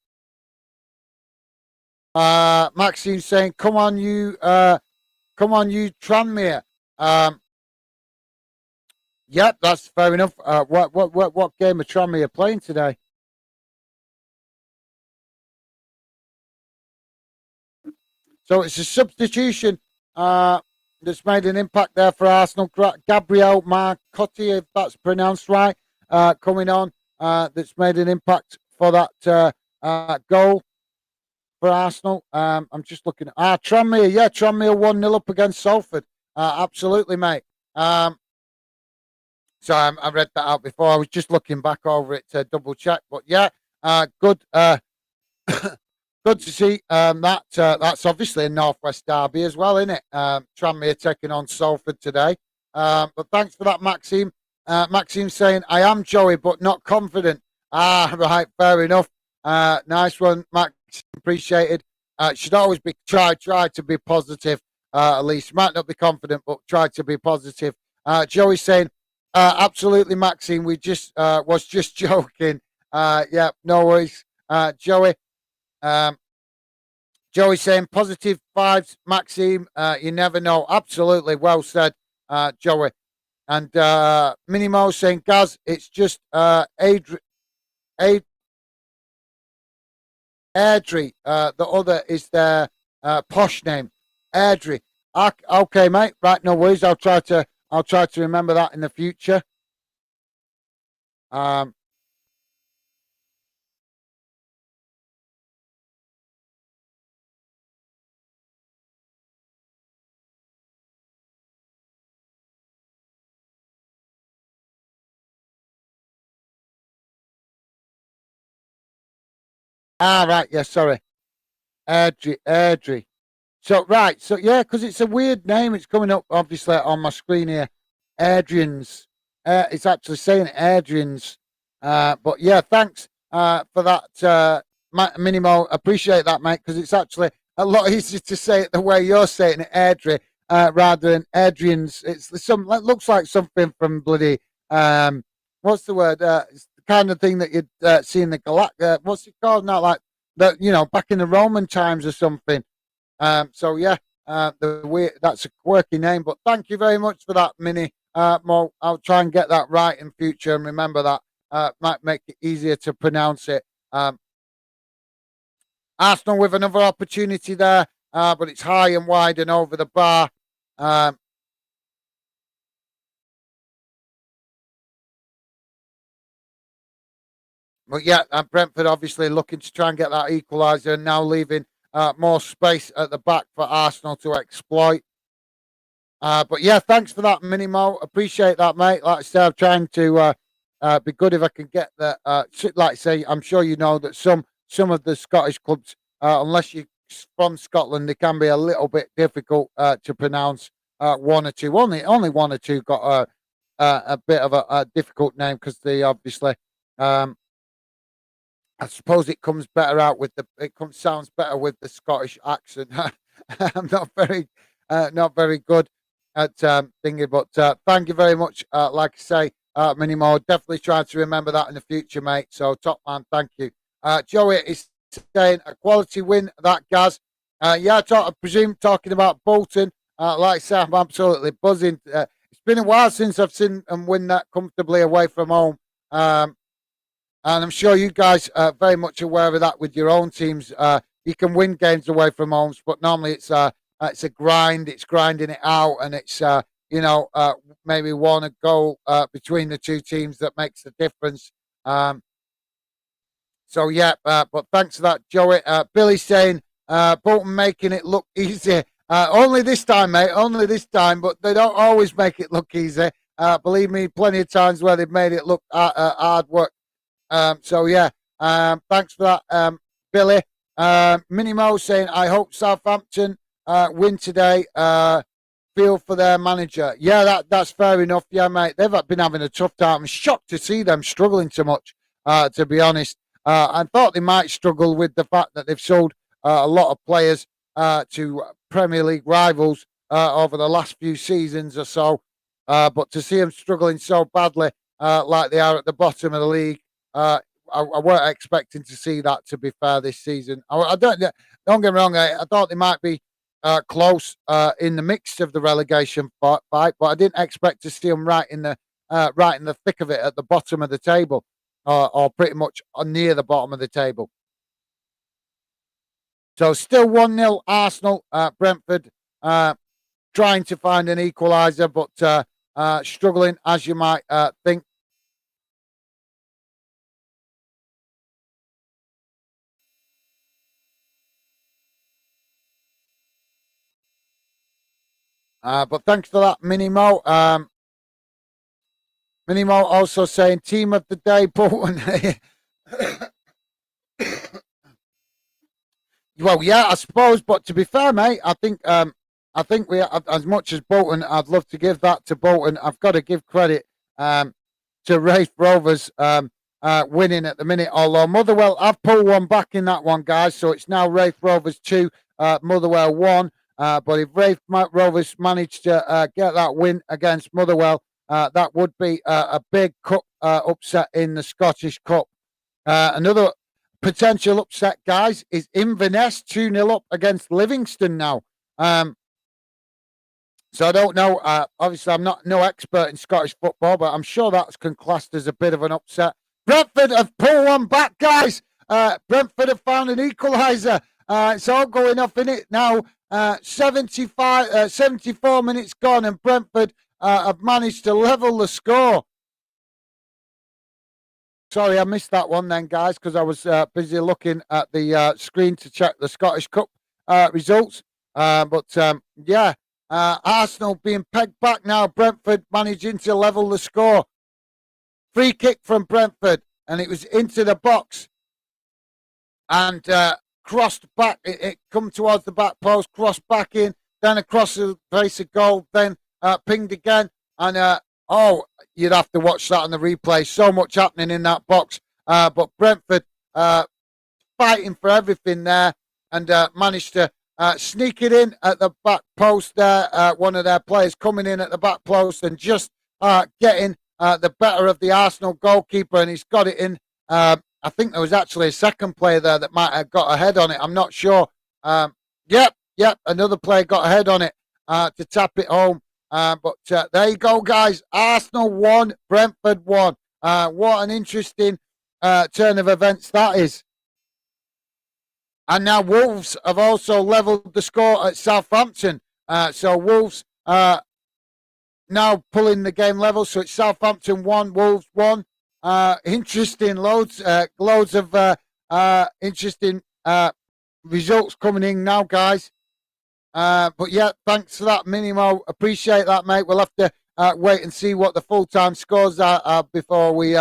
Maxime saying, "Come on, you Tranmere." Yep, that's fair enough. What game are Tranmere playing today? So it's a substitution that's made an impact there for Arsenal. Gabriel Marcotti, if that's pronounced right, coming on, that's made an impact for that goal for Arsenal. I'm just looking at Tranmere. Yeah, Tranmere 1-0 up against Salford. Absolutely, mate. So I read that out before. I was just looking back over it to double check. But yeah, good. Good to see that. That's obviously a Northwest derby as well, isn't it? Tranmere taking on Salford today. But thanks for that, Maxime. Maxime saying, I am Joey, but not confident. Ah, right, fair enough. Nice one, Max. Appreciated. Should always be try to be positive. At least might not be confident, but try to be positive. Joey saying, absolutely, Maxime. We just was just joking. Yeah, no worries, Joey. Um, Joey saying positive vibes, Maxime. You never know. Absolutely, well said, Joey. And Minimo saying, Gaz, it's just Airdrie. The other is their posh name, Airdrie. Okay, mate. Right, no worries. I'll try to remember that in the future. Um, right. Yeah, sorry. Airdrie. So right, so yeah, because it's a weird name. It's coming up obviously on my screen here. Adrian's. It's actually saying Adrian's. But yeah, thanks for that, Minimo. Appreciate that, mate, because it's actually a lot easier to say it the way you're saying it, Adri, rather than Adrian's. It looks like something from bloody what's the word? It's the kind of thing that you'd see in the what's it called now? Like that, back in the Roman times or something. So yeah, that's a quirky name, but thank you very much for that, Mini. Mo, I'll try and get that right in future and remember that. Might make it easier to pronounce it. Arsenal with another opportunity there, but it's high and wide and over the bar. Um, but yeah, Brentford obviously looking to try and get that equaliser and now leaving more space at the back for Arsenal to exploit. But yeah, thanks for that, Minimo. Appreciate that, mate. Like I said, I'm trying to be good if I can get the. Like I say, I'm sure you know that some of the Scottish clubs, unless you from Scotland, they can be a little bit difficult to pronounce. One or two, only one or two got a bit of a difficult name because they obviously. I suppose it comes better out with sounds better with the Scottish accent. I'm not very good at thinking, but thank you very much. Like I say, Minimo, definitely try to remember that in the future, mate. So top man, thank you. Joey is saying a quality win that Gaz. Yeah, I presume talking about Bolton. Like I say, I'm absolutely buzzing. It's been a while since I've seen them win that comfortably away from home. And I'm sure you guys are very much aware of that with your own teams. You can win games away from homes, but normally it's a grind. It's grinding it out, and it's maybe one a goal between the two teams that makes the difference. So yeah, but thanks for that, Joey. Billy saying Bolton making it look easy. Only this time, mate. Only this time, but they don't always make it look easy. Believe me, plenty of times where they've made it look hard work. So yeah, thanks for that, Billy. Minimo saying, I hope Southampton win today. Feel for their manager. Yeah, that's fair enough. Yeah, mate, they've been having a tough time. I'm shocked to see them struggling so much, to be honest. I thought they might struggle with the fact that they've sold a lot of players to Premier League rivals over the last few seasons or so. But to see them struggling so badly like they are at the bottom of the league, I weren't expecting to see that, to be fair, this season. Don't get me wrong, I thought they might be close in the mix of the relegation fight, but I didn't expect to see them right in the thick of it at the bottom of the table, or pretty much near the bottom of the table. So still 1-0 Arsenal. Brentford trying to find an equaliser, but struggling, as you might think. But thanks for that, Minimo. Minimo also saying team of the day, Bolton. Well, yeah, I suppose. But to be fair, mate, I think we, as much as Bolton, I'd love to give that to Bolton. I've got to give credit to Raith Rovers winning at the minute. Although Motherwell, I've pulled one back in that one, guys. So it's now Raith Rovers 2, Motherwell 1. But if Raith Rovers managed to get that win against Motherwell, that would be a big cup upset in the Scottish Cup. Another potential upset, guys, is Inverness 2-0 up against Livingston now. So I don't know. Obviously, I'm no expert in Scottish football, but I'm sure that's classed as a bit of an upset. Brentford have pulled one back, guys. Brentford have found an equaliser. It's all going off in it now. 74 minutes gone, and Brentford have managed to level the score. Sorry, I missed that one then, guys, because I was busy looking at the screen to check the Scottish Cup results. Yeah, Arsenal being pegged back now. Brentford managing to level the score. Free kick from Brentford, and it was into the box. And crossed back, it come towards the back post, crossed back in, then across the face of goal, then pinged again, and you'd have to watch that on the replay. So much happening in that box, but Brentford fighting for everything there, and managed to sneak it in at the back post there. One of their players coming in at the back post and just getting the better of the Arsenal goalkeeper, and he's got it in. I think there was actually a second player there that might have got a head on it. I'm not sure. Yep, another player got a head on it to tap it home. But there you go, guys. Arsenal 1, Brentford 1. What an interesting turn of events that is. And now Wolves have also levelled the score at Southampton. So Wolves now pulling the game level. So it's Southampton 1, Wolves 1. Interesting, loads of interesting results coming in now, guys. But yeah, thanks for that, Minimo. Appreciate that, mate. We'll have to wait and see what the full-time scores are before we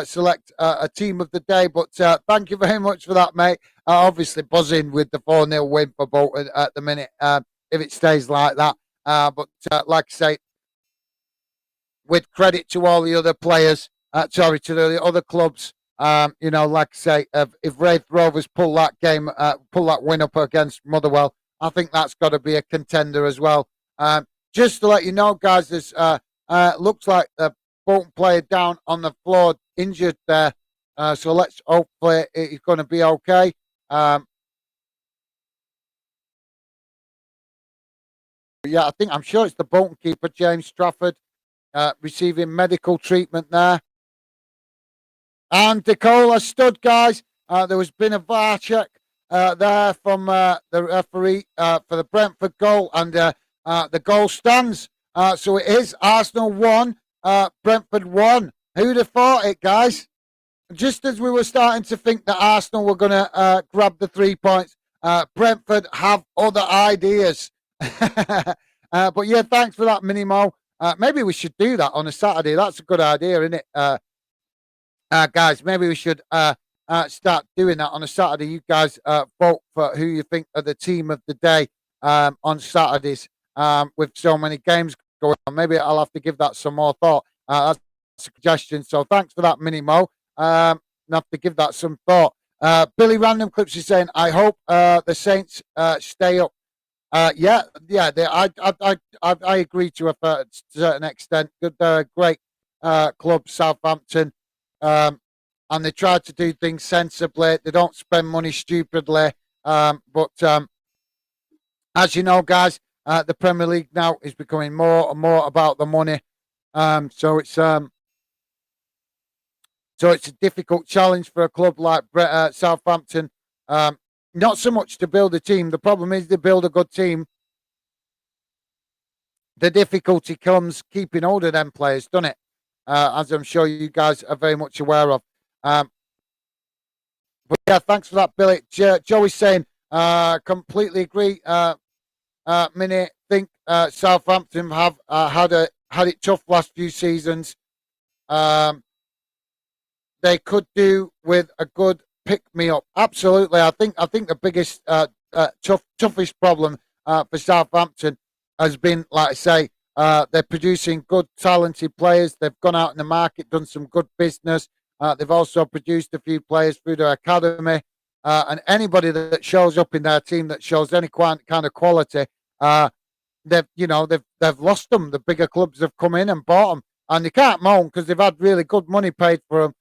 select a team of the day. But thank you very much for that, mate. Obviously, buzzing with the 4-0 win for Bolton at the minute, if it stays like that. But like I say, with credit to all the other players, sorry, to the other clubs. Like I say, if Wraith Rovers pull that win up against Motherwell, I think that's got to be a contender as well. Just to let you know, guys, there's looks like the Bolton player down on the floor injured there. So let's hopefully he's going to be okay. Yeah, I'm sure it's the Bolton keeper, James Strafford, receiving medical treatment there. And Decola stood, guys. There was been a VAR check there from the referee for the Brentford goal, and the goal stands. So it is Arsenal 1, Brentford 1. Who'd have thought it, guys? Just as we were starting to think that Arsenal were going to grab the 3 points, Brentford have other ideas. But yeah, thanks for that, Minimo. Maybe we should do that on a Saturday. That's a good idea, isn't it? Guys, maybe we should start doing that on a Saturday. You guys vote for who you think are the team of the day on Saturdays with so many games going on. Maybe I'll have to give that some more thought. That's a suggestion. So thanks for that, Minimo. I'll have to give that some thought. Billy Random Clips is saying, I hope the Saints stay up. Yeah. I agree to a certain extent. Good, great club, Southampton. And they try to do things sensibly. They don't spend money stupidly. But as you know, guys, the Premier League now is becoming more and more about the money. So it's a difficult challenge for a club like Southampton. Not so much to build a team. The problem is they build a good team. The difficulty comes keeping hold of them players, doesn't it? As I'm sure you guys are very much aware of. But yeah, thanks for that, Billy. Joey's saying, completely agree. Minnie, think Southampton have had it tough last few seasons. They could do with a good pick me up. Absolutely, I think the biggest toughest problem for Southampton has been, like I say, they're producing good, talented players. They've gone out in the market, done some good business. They've also produced a few players through their academy, and anybody that shows up in their team that shows any kind of quality, they've lost them. The bigger clubs have come in and bought them, and they can't moan because they've had really good money paid for them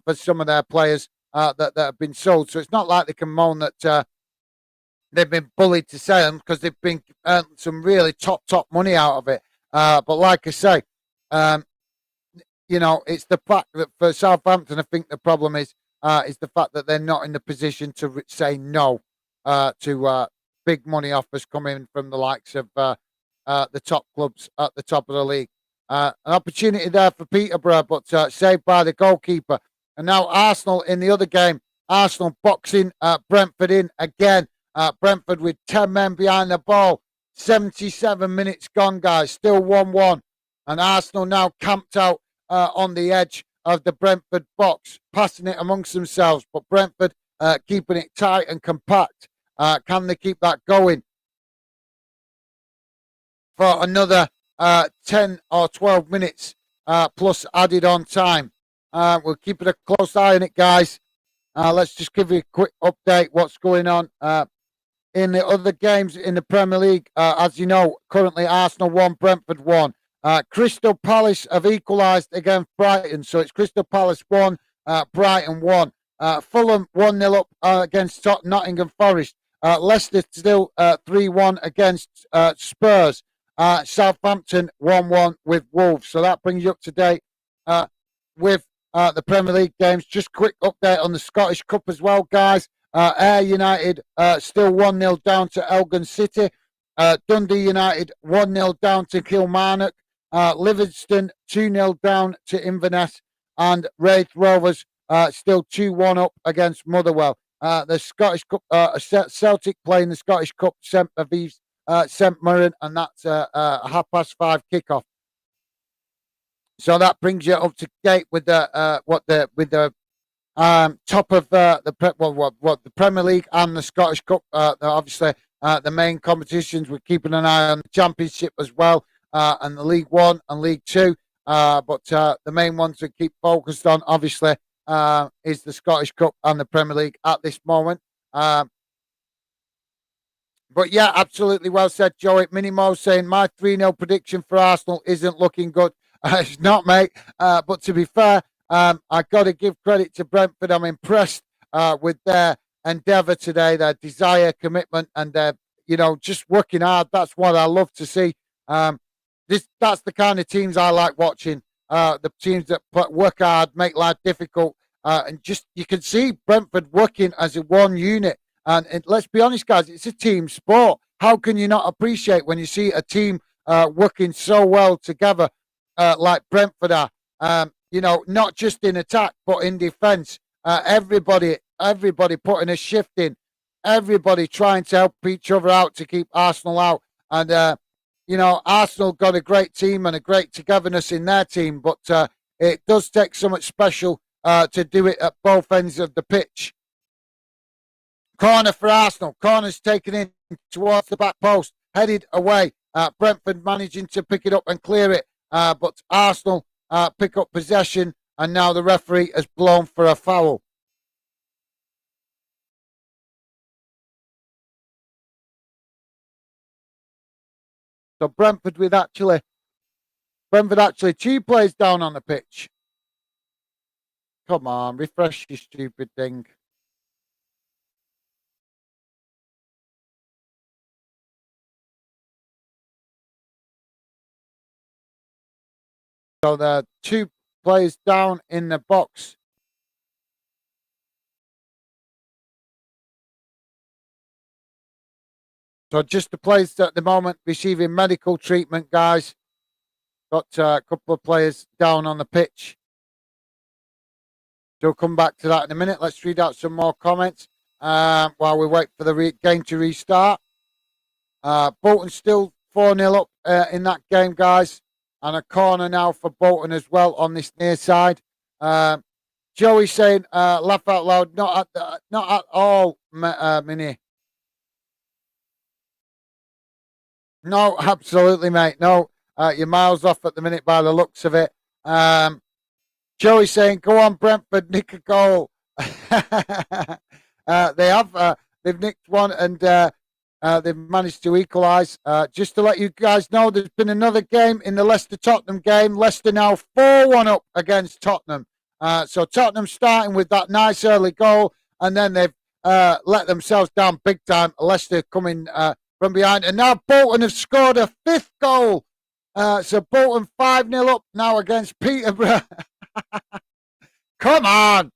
for some of their players that have been sold. So it's not like they can moan that they've been bullied to sell them because they've been earned some really top money out of it. But like I say, it's the fact that for Southampton, I think the problem is the fact that they're not in the position to say no to big money offers coming from the likes of the top clubs at the top of the league. An opportunity there for Peterborough, but saved by the goalkeeper. And now Arsenal in the other game. Arsenal boxing Brentford in again. Brentford with 10 men behind the ball. 77 minutes gone, guys. Still 1-1. And Arsenal now camped out on the edge of the Brentford box, passing it amongst themselves. But Brentford keeping it tight and compact. Can they keep that going for another 10 or 12 minutes plus added on time? We'll keep a close eye on it, guys. Let's just give you a quick update what's going on in the other games in the Premier League. As you know, currently Arsenal 1, Brentford 1. Crystal Palace have equalised against Brighton, so it's Crystal Palace 1, Brighton 1. Fulham 1-0 up against Nottingham Forest. Leicester still 3-1 against Spurs. Southampton 1-1 with Wolves. So that brings you up to date with the Premier League games. Just quick update on the Scottish Cup as well, guys. Ayr United still 1-0 down to Elgin City. Dundee United 1-0 down to Kilmarnock. Livingston 2-0 down to Inverness. And Wraith Rovers still 2-1 up against Motherwell. The Scottish Cup, Celtic playing the Scottish Cup, St. St. Mirren, and that's a 5:30 kickoff. So that brings you up to date with the top of the Premier League and the Scottish Cup. Obviously, the main competitions. We're keeping an eye on the Championship as well, and the League One and League Two. But the main ones we keep focused on, obviously, is the Scottish Cup and the Premier League at this moment. But yeah, absolutely well said, Joey. Minimo saying my 3-0 prediction for Arsenal isn't looking good. It's not, mate. But to be fair, I got to give credit to Brentford. I'm impressed with their endeavour today, their desire, commitment, and their, just working hard. That's what I love to see. That's the kind of teams I like watching. The teams that work hard, make life difficult, and just you can see Brentford working as a one unit. And let's be honest, guys, it's a team sport. How can you not appreciate when you see a team working so well together like Brentford are? Not just in attack, but in defence. Everybody putting a shift in. Everybody trying to help each other out to keep Arsenal out. And, Arsenal got a great team and a great togetherness in their team. But it does take so much special to do it at both ends of the pitch. Corner for Arsenal. Corner's taken in towards the back post. Headed away. Brentford managing to pick it up and clear it. But Arsenal pick up possession. And now the referee has blown for a foul. So Brentford actually 2 players down on the pitch. Come on, refresh your stupid thing. So there are 2 players down in the box. So just the players at the moment receiving medical treatment, guys. Got a couple of players down on the pitch. So we'll come back to that in a minute. Let's read out some more comments while we wait for the game to restart. Bolton still 4-0 up in that game, guys. And a corner now for Bolton as well on this near side. Joey saying, laugh out loud, not at all, Minnie. No, absolutely, mate. No, you're miles off at the minute by the looks of it. Joey saying, go on, Brentford, nick a goal. They've nicked one and they've managed to equalise. Just to let you guys know, there's been another game in the Leicester-Tottenham game. Leicester now 4-1 up against Tottenham. So Tottenham starting with that nice early goal, and then they've let themselves down big time. Leicester coming from behind. And now Bolton have scored a 5th goal. So Bolton 5-0 up now against Peterborough. Come on.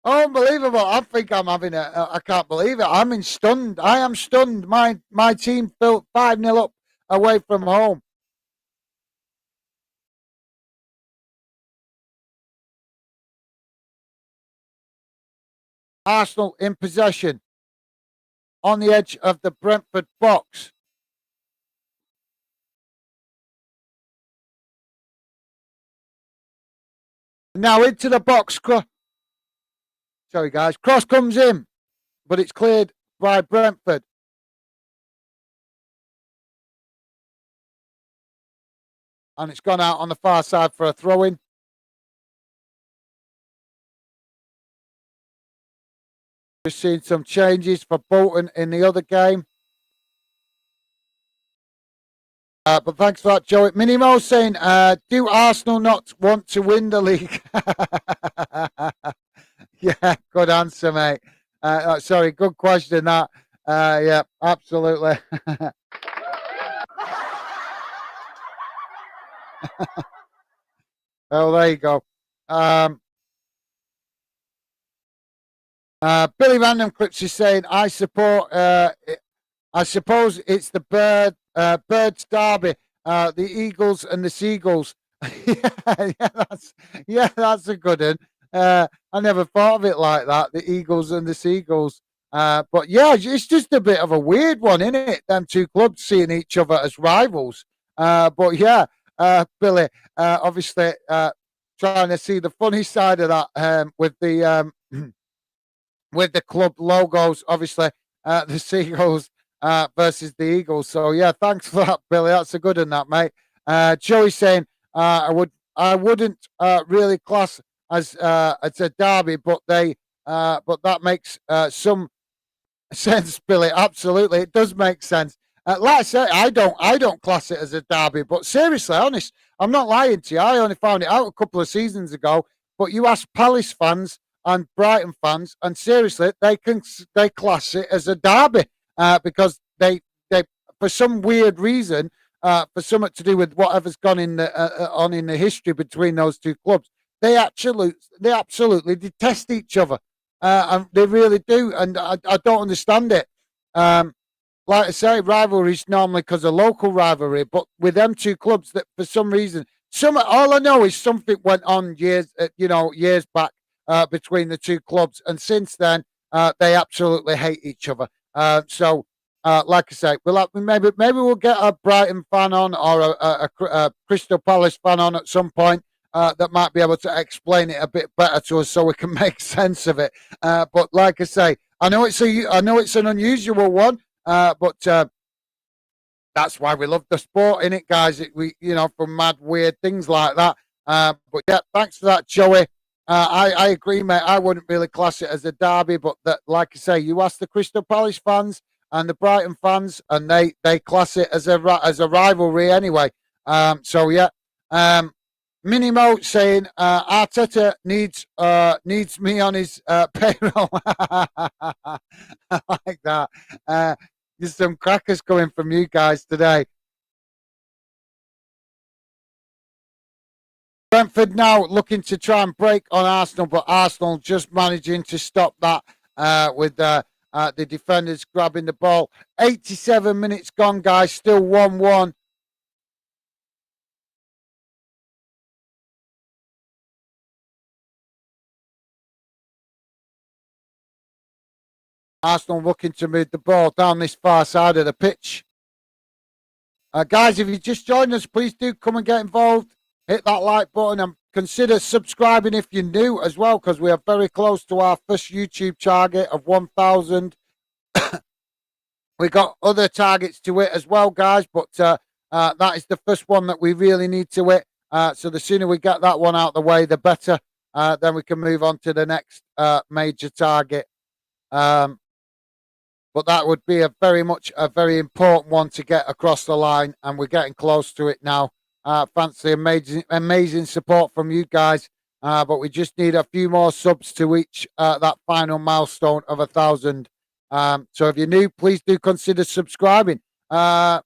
Unbelievable. I think I'm having I can't believe it. I am stunned. My team fell 5-0 up away from home. Arsenal in possession on the edge of the Brentford box. Now into the box. Sorry, guys. Cross comes in, but it's cleared by Brentford. And it's gone out on the far side for a throw-in. Just seen some changes for Bolton in the other game. But thanks for that, Joey. Minimo saying, do Arsenal not want to win the league? Yeah, good answer, mate. Sorry, good question, that. Yeah, absolutely. Oh, there you go. Billy Random Clips is saying, I suppose it's the Birds Derby, the Eagles and the Seagulls. That's a good one. I never thought of it like that, the Eagles and the Seagulls. But yeah, it's just a bit of a weird one, isn't it? Them 2 clubs seeing each other as rivals. But yeah, Billy. Obviously, trying to see the funny side of that with the with the club logos, obviously, the Seagulls versus the Eagles. So yeah, thanks for that, Billy. That's a good one, that mate. Joey saying I wouldn't really class as a derby, but that makes some sense, Billy. Absolutely, it does make sense. Like I say, I don't class it as a derby, but seriously, honest, I'm not lying to you. I only found it out a couple of seasons ago. But you ask Palace fans and Brighton fans, and seriously, they class it as a derby because they for some weird reason, for something to do with whatever's gone in on in the history between those two clubs, they absolutely detest each other. And they really do, and I don't understand it. Um, like I say, rivalries normally because of local rivalry, but with them two clubs, that for some reason, all I know is something went on years back between the two clubs, and since then they absolutely hate each other. Like I say, maybe we'll get a Brighton fan on or a Crystal Palace fan on at some point that might be able to explain it a bit better to us so we can make sense of it. But like I say, I know it's an unusual one, but that's why we love the sport in it, guys. From mad weird things like that. But yeah, thanks for that, Joey. I agree, mate. I wouldn't really class it as a derby, but that, like I say, you ask the Crystal Palace fans and the Brighton fans, and they class it as a rivalry anyway. So yeah. Minimo saying Arteta needs me on his payroll. I like that. There's some crackers coming from you guys today. Brentford now looking to try and break on Arsenal, but Arsenal just managing to stop that with the defenders grabbing the ball. 87 minutes gone, guys. Still 1-1. Arsenal looking to move the ball down this far side of the pitch. Guys, if you just joined us, please do come and get involved. Hit that like button and consider subscribing if you're new as well, because we are very close to our first YouTube target of 1,000. We got other targets to hit as well, guys, but that is the first one that we really need to hit. So the sooner we get that one out of the way, the better. Then we can move on to the next major target. But that would be a very important one to get across the line, and we're getting close to it now. Thanks to amazing support from you guys, but we just need a few more subs to reach that final milestone of 1,000. So if you're new, please do consider subscribing. But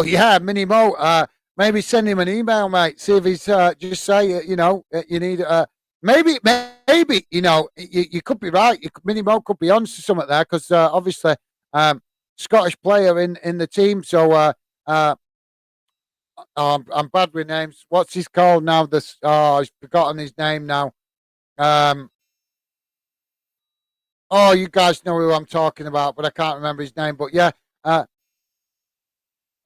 yeah, Mini Mo, maybe send him an email, mate. See if he's just say you need maybe you could be right. Mini Mo could be on to something there because obviously Scottish player in the team. So I'm bad with names. What's his called now? I've forgotten his name now. You guys know who I'm talking about, but I can't remember his name. But yeah.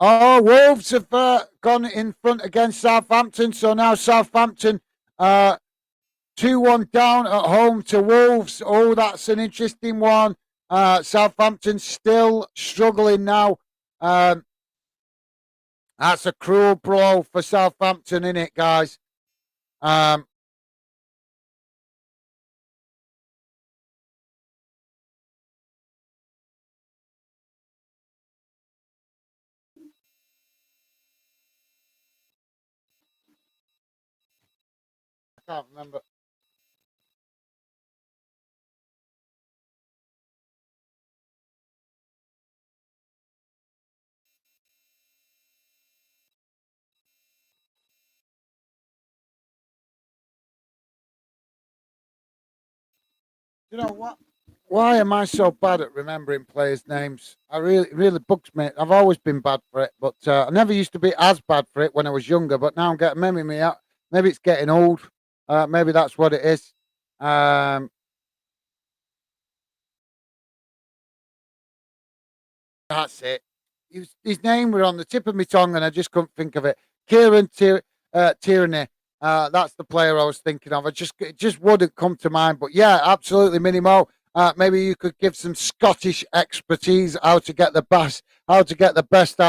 Wolves have gone in front against Southampton. So now Southampton 2-1 down at home to Wolves. Oh, that's an interesting one. Southampton still struggling now. That's a cruel blow for Southampton, isn't it, guys? I can't remember. You know what? Why am I so bad at remembering players' names? I really bugs me. I've always been bad for it, but I never used to be as bad for it when I was younger. But now I'm getting me out. Maybe it's getting old. Maybe that's what it is. Um, that's it. His name were on the tip of my tongue, and I just couldn't think of it. Tierney. That's the player I was thinking of. It just wouldn't come to mind. But yeah, absolutely, Minimo. Maybe you could give some Scottish expertise how to get the best out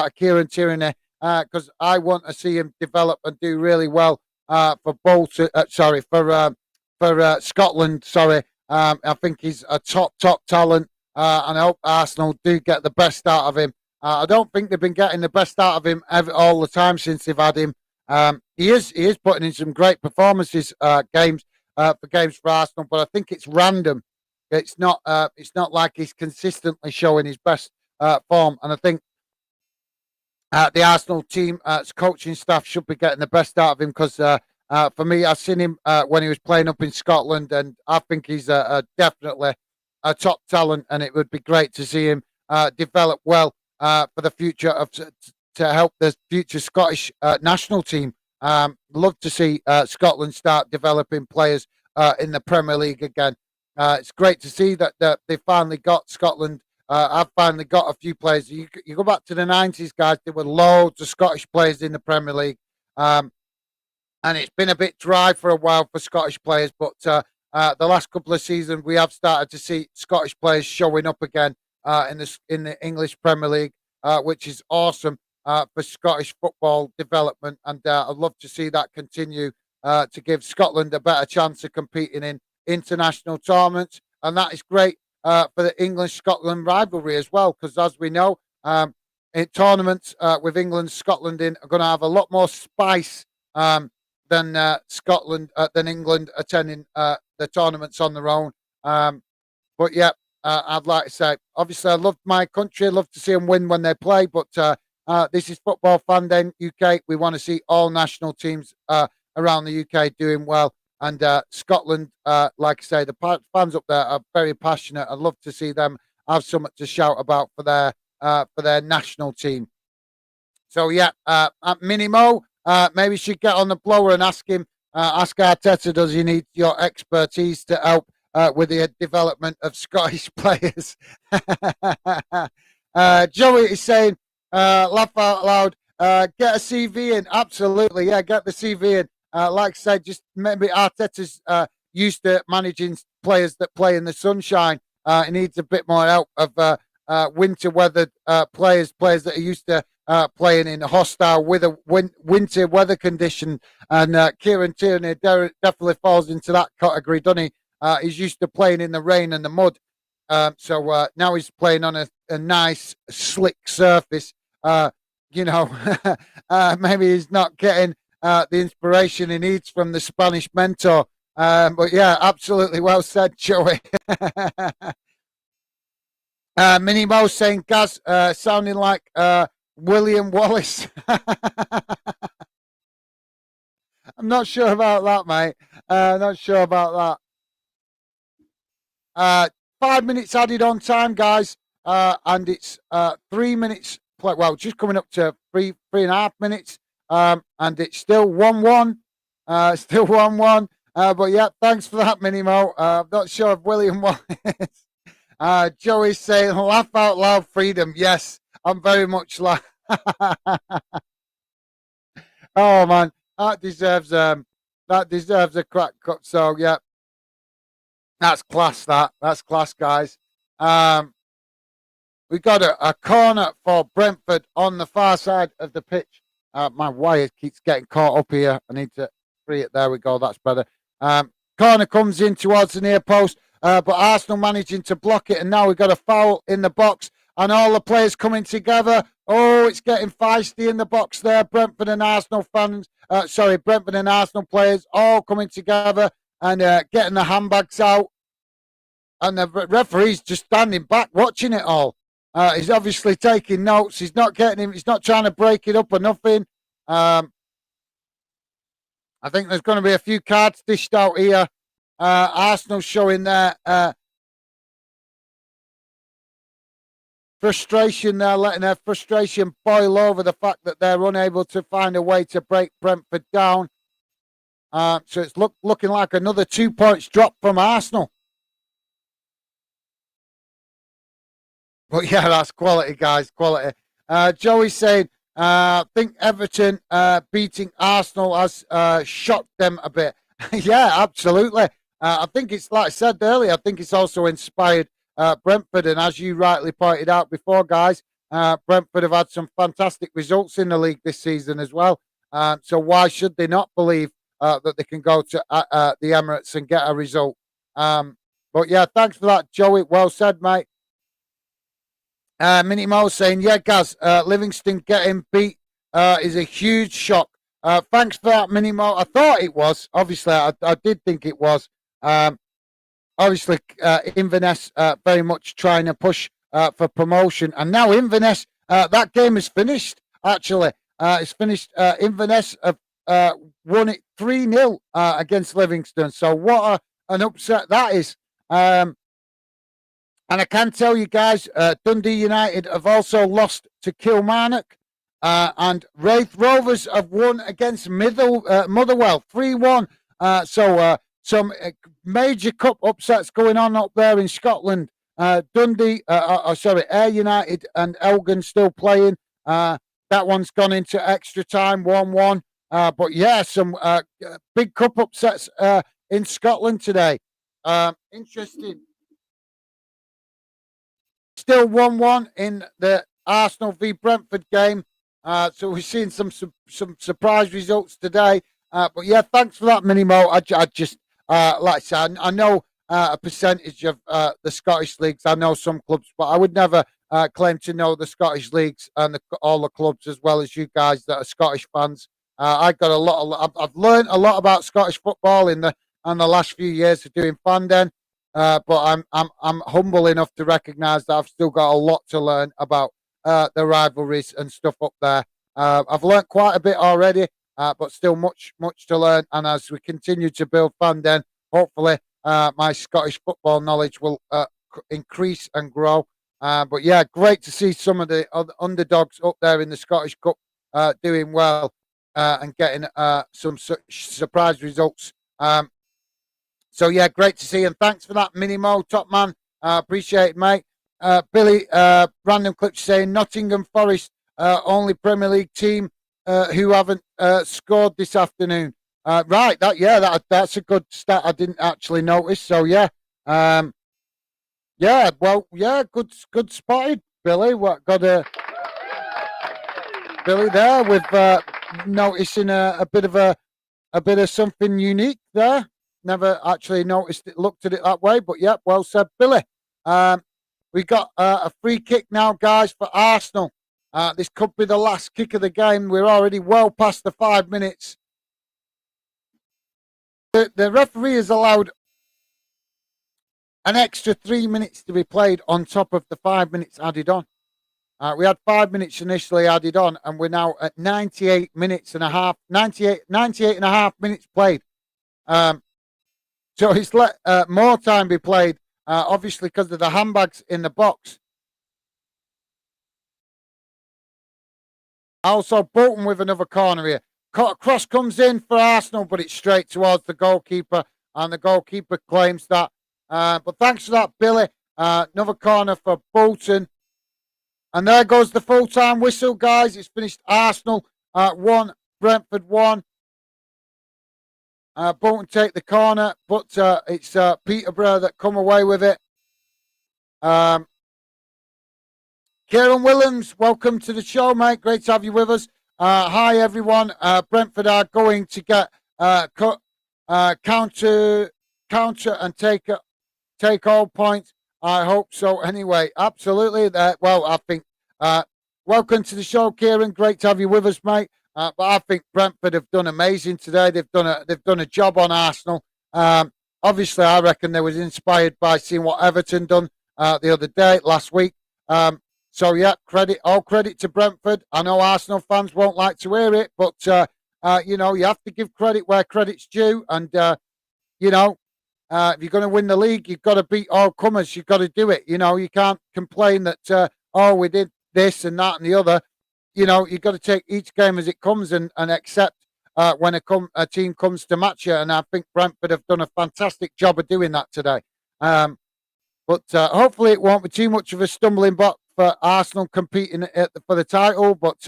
of Kieran Tierney, because I want to see him develop and do really well for Bolton. Sorry, for Scotland. Sorry, I think he's a top talent, and I hope Arsenal do get the best out of him. I don't think they've been getting the best out of him all the time since they've had him. He is putting in some great performances, games for Arsenal, but I think it's random. It's not like he's consistently showing his best form, and I think the Arsenal team, coaching staff should be getting the best out of him because for me, I've seen him when he was playing up in Scotland, and I think he's definitely a top talent, and it would be great to see him develop well for the future to help the future Scottish national team. Love to see Scotland start developing players in the Premier League again. It's great to see that they finally got Scotland. I've finally got a few players. You go back to the 90s, guys, there were loads of Scottish players in the Premier League. And it's been a bit dry for a while for Scottish players, but the last couple of seasons we have started to see Scottish players showing up again in the English Premier League, which is awesome for Scottish football development, and I'd love to see that continue to give Scotland a better chance of competing in international tournaments, and that is great for the England-Scotland rivalry as well, because as we know, in tournaments with England, Scotland in are going to have a lot more spice than than England attending the tournaments on their own. But yeah, I'd like to say, obviously, I love my country. I love to see them win when they play. But this is Football Fan Day UK. We want to see all national teams around the UK doing well. And Scotland, like I say, the fans up there are very passionate. I'd love to see them have something to shout about for their national team. So yeah, Mini Mo, maybe you should get on the blower and ask Arteta, does he need your expertise to help with the development of Scottish players? Joey is saying, laugh out loud, get a CV in. Absolutely, yeah, get the CV in. Like I said, just maybe Arteta's used to managing players that play in the sunshine. He needs a bit more help of winter weathered players that are used to playing in hostile winter weather condition. And Kieran Tierney definitely falls into that category, doesn't he? He's used to playing in the rain and the mud. So now he's playing on a nice, slick surface. Maybe he's not getting the inspiration he needs from the Spanish mentor. But yeah, absolutely well said, Joey. Mini Mo saying, Gaz, sounding like William Wallace. I'm not sure about that, mate. Not sure about that. 5 minutes added on time, guys. And it's 3 minutes. Well, just coming up to 3.5 minutes. And it's still 1-1. Still 1-1. But yeah, thanks for that, Mini Mo. I'm not sure if William Wallace. Joey's saying, laugh out loud, freedom. Yes, I'm very much like. Oh man, that deserves a crack cut. So yeah, that's class. That's class, guys. We got a corner for Brentford on the far side of the pitch. My wire keeps getting caught up here. I need to free it. There we go. That's better. Corner comes in towards the near post. But Arsenal managing to block it, and now we've got a foul in the box, and all the players coming together. Oh, it's getting feisty in the box there. Brentford and Arsenal players all coming together and getting the handbags out, and the referee's just standing back watching it all. He's obviously taking notes. He's not getting him. He's not trying to break it up or nothing. I think there's going to be a few cards dished out here. Arsenal showing their frustration there, letting their frustration boil over the fact that they're unable to find a way to break Brentford down. So it's looking like another 2 points drop from Arsenal. But yeah, that's quality, guys, quality. Joey's saying, I think Everton beating Arsenal has shocked them a bit. Yeah, absolutely. I think it's like I said earlier. I think it's also inspired Brentford, and as you rightly pointed out before, guys, Brentford have had some fantastic results in the league this season as well. So why should they not believe that they can go to the Emirates and get a result? But yeah, thanks for that, Joey. Well said, mate. Minnie Mo saying, yeah, Gaz, Livingston getting beat is a huge shock. Thanks for that, Minnie Mo. I thought it was. Obviously, I did think it was. Um, obviously, Inverness very much trying to push for promotion. And now Inverness, that game is finished, actually. It's finished. Inverness have won it 3-0 against Livingston. So what an upset that is. And I can tell you guys, Dundee United have also lost to Kilmarnock. And Wraith Rovers have won against Motherwell 3-1. So some major cup upsets going on up there in Scotland. Ayr United and Elgin still playing. That one's gone into extra time, 1-1. But yeah, some big cup upsets in Scotland today. Interesting. Still 1-1 in the Arsenal v Brentford game. So we're seeing some surprise results today. But yeah, thanks for that, Minimo. I just, like I said, I know a percentage of the Scottish leagues. I know some clubs, but I would never claim to know the Scottish leagues and all the clubs as well as you guys that are Scottish fans. I got a lot. I've learned a lot about Scottish football in the last few years of doing Fandom. But I'm humble enough to recognise that I've still got a lot to learn about the rivalries and stuff up there. I've learned quite a bit already, but still much to learn. And as we continue to build Fandom, hopefully my Scottish football knowledge will increase and grow. But yeah, great to see some of the other underdogs up there in the Scottish Cup doing well and getting some surprise results. So yeah, great to see you, and thanks for that, Minimo, top man. Appreciate it, mate. Billy, random clip saying Nottingham Forest, only Premier League team who haven't scored this afternoon. Right, that's a good stat. I didn't actually notice. So yeah, good spotted, Billy. What got Billy there with noticing a bit of something unique there. Never actually noticed it, looked at it that way, but yeah, well said, Billy. We got a free kick now, guys, for Arsenal. This could be the last kick of the game. We're already well past the 5 minutes. The referee has allowed an extra 3 minutes to be played on top of the 5 minutes added on. We had 5 minutes initially added on, and we're now at 98 minutes and a half, 98 and a half minutes played. So he's let more time be played, obviously because of the handbags in the box. Also, Bolton with another corner here. Cross comes in for Arsenal, but it's straight towards the goalkeeper, and the goalkeeper claims that. But thanks for that, Billy. Another corner for Bolton. And there goes the full-time whistle, guys. It's finished Arsenal 1, Brentford 1. Bolton take the corner, but it's Peterborough that come away with it. Kieran Williams, welcome to the show, mate. Great to have you with us. Hi, everyone. Brentford are going to get counter and take all points. I hope so. Anyway, absolutely. Well, I think welcome to the show, Kieran. Great to have you with us, mate. But I think Brentford have done amazing today. They've done a job on Arsenal. Obviously, I reckon they was inspired by seeing what Everton done the other day, last week. So yeah, all credit to Brentford. I know Arsenal fans won't like to hear it, but you have to give credit where credit's due. And if you're going to win the league, you've got to beat all comers. You've got to do it. You can't complain that we did this and that and the other. You've got to take each game as it comes and accept when a team comes to match you. And I think Brentford have done a fantastic job of doing that today. But hopefully it won't be too much of a stumbling block for Arsenal competing for the title. But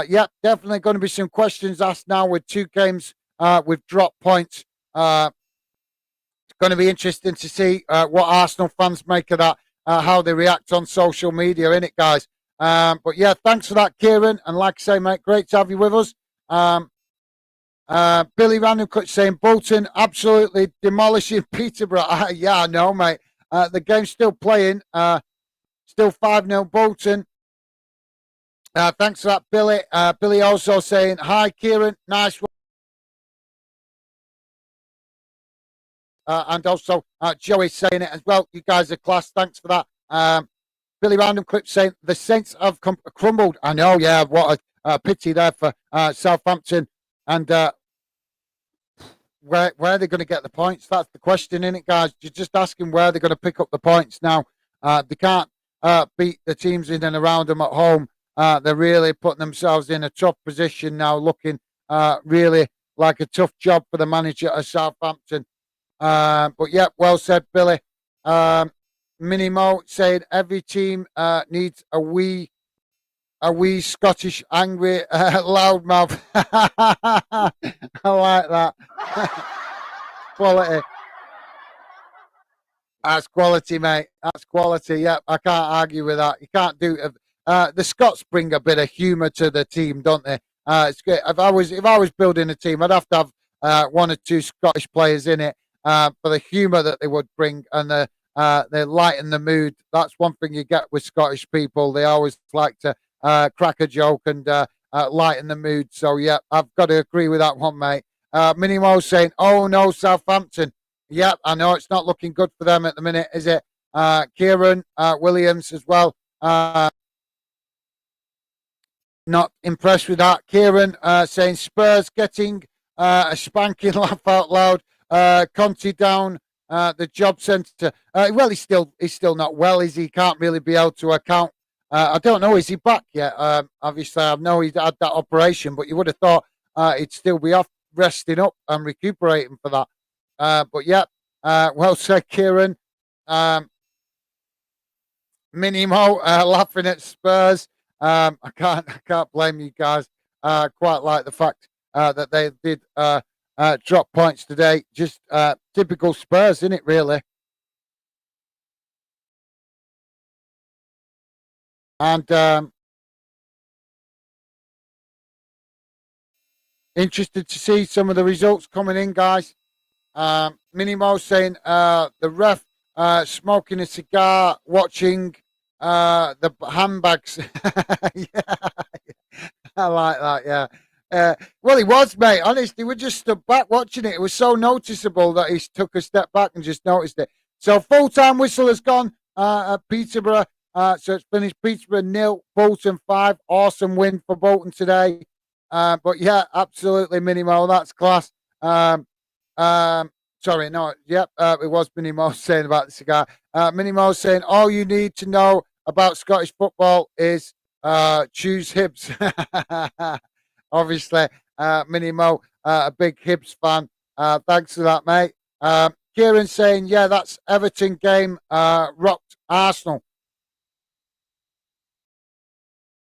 Yeah, definitely going to be some questions asked now with 2 games with drop points. It's going to be interesting to see what Arsenal fans make of that, how they react on social media, innit, guys? But yeah, thanks for that, Kieran. And like I say, mate, great to have you with us. Billy Random Cut saying Bolton absolutely demolishing Peterborough. Yeah, I know, mate. The game's still playing. Still 5-0 Bolton. Thanks for that, Billy. Billy also saying, hi, Kieran. Nice one. And also Joey saying it as well. You guys are class. Thanks for that. Billy Random Clip saying the Saints have crumbled. I know, yeah. What a pity there for Southampton. And where are they going to get the points? That's the question, isn't it, guys? You're just asking where they're going to pick up the points now. They can't beat the teams in and around them at home. They're really putting themselves in a tough position now, looking really like a tough job for the manager of Southampton. But yeah, well said, Billy. Mini Mo saying every team needs a wee Scottish angry loudmouth. I like that. Quality. That's quality, mate. That's quality. Yeah, I can't argue with that. You can't do it. The Scots bring a bit of humour to the team, don't they? It's good. If I was building a team, I'd have to have 1 or 2 Scottish players in it for the humour that they would bring and they lighten the mood. That's one thing you get with Scottish people. They always like to crack a joke and lighten the mood. So yeah, I've got to agree with that one, mate. Minnie Mo saying, "Oh no, Southampton." Yep, I know it's not looking good for them at the minute, is it? Kieran Williams as well. Not impressed with that. Kieran saying Spurs getting a spanking laugh out loud. Conte down the job centre. Well, he's still not well, is he? Can't really be able to account. I don't know. Is he back yet? Obviously, I know he's had that operation, but you would have thought he'd still be off resting up and recuperating for that. But yeah, well said, Kieran. Minimo laughing at Spurs. I can't blame you guys. Quite like the fact that they did drop points today. Just typical Spurs, isn't it? Really. And interested to see some of the results coming in, guys. Minimo saying the ref smoking a cigar, watching the handbags. Yeah, I like that. Yeah. Well, he was, mate. Honestly, we just stood back watching it. It was so noticeable that he took a step back and just noticed it. So full-time whistle has gone at Peterborough. So it's finished Peterborough 0, Bolton 5. Awesome win for Bolton today. But yeah, absolutely, Minimo. That's class. Sorry, no, yep, it was Minnie Mo saying about the cigar. Minnie Mo saying all you need to know about Scottish football is choose Hibs. Obviously, Minnie Mo, a big Hibs fan. Thanks for that, mate. Kieran saying, yeah, that's Everton game rocked Arsenal.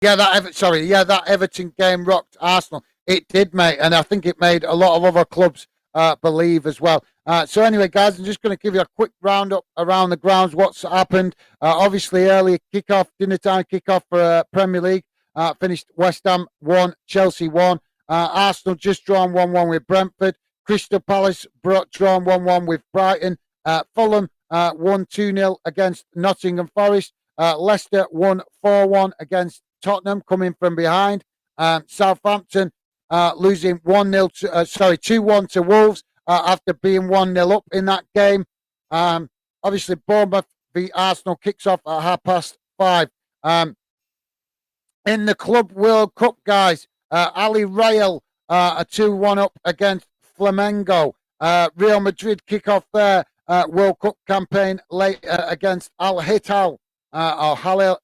Yeah, that Everton game rocked Arsenal. It did, mate, and I think it made a lot of other clubs believe as well. So anyway, guys, I'm just going to give you a quick roundup around the grounds, what's happened. Obviously, early kickoff, dinner time kickoff for Premier League. Finished West Ham 1, Chelsea 1. Arsenal just drawn 1-1 with Brentford. Crystal Palace drawn 1-1 with Brighton. Fulham won 2-0 against Nottingham Forest. Leicester won 4-1 against Tottenham, coming from behind. Southampton losing 2-1 to Wolves after being 1-0 up in that game. Obviously, Bournemouth v Arsenal kicks off at 5:30. In the Club World Cup, guys, Ali Rail a 2-1 up against Flamengo. Real Madrid kick off their World Cup campaign later against Al Hilal, or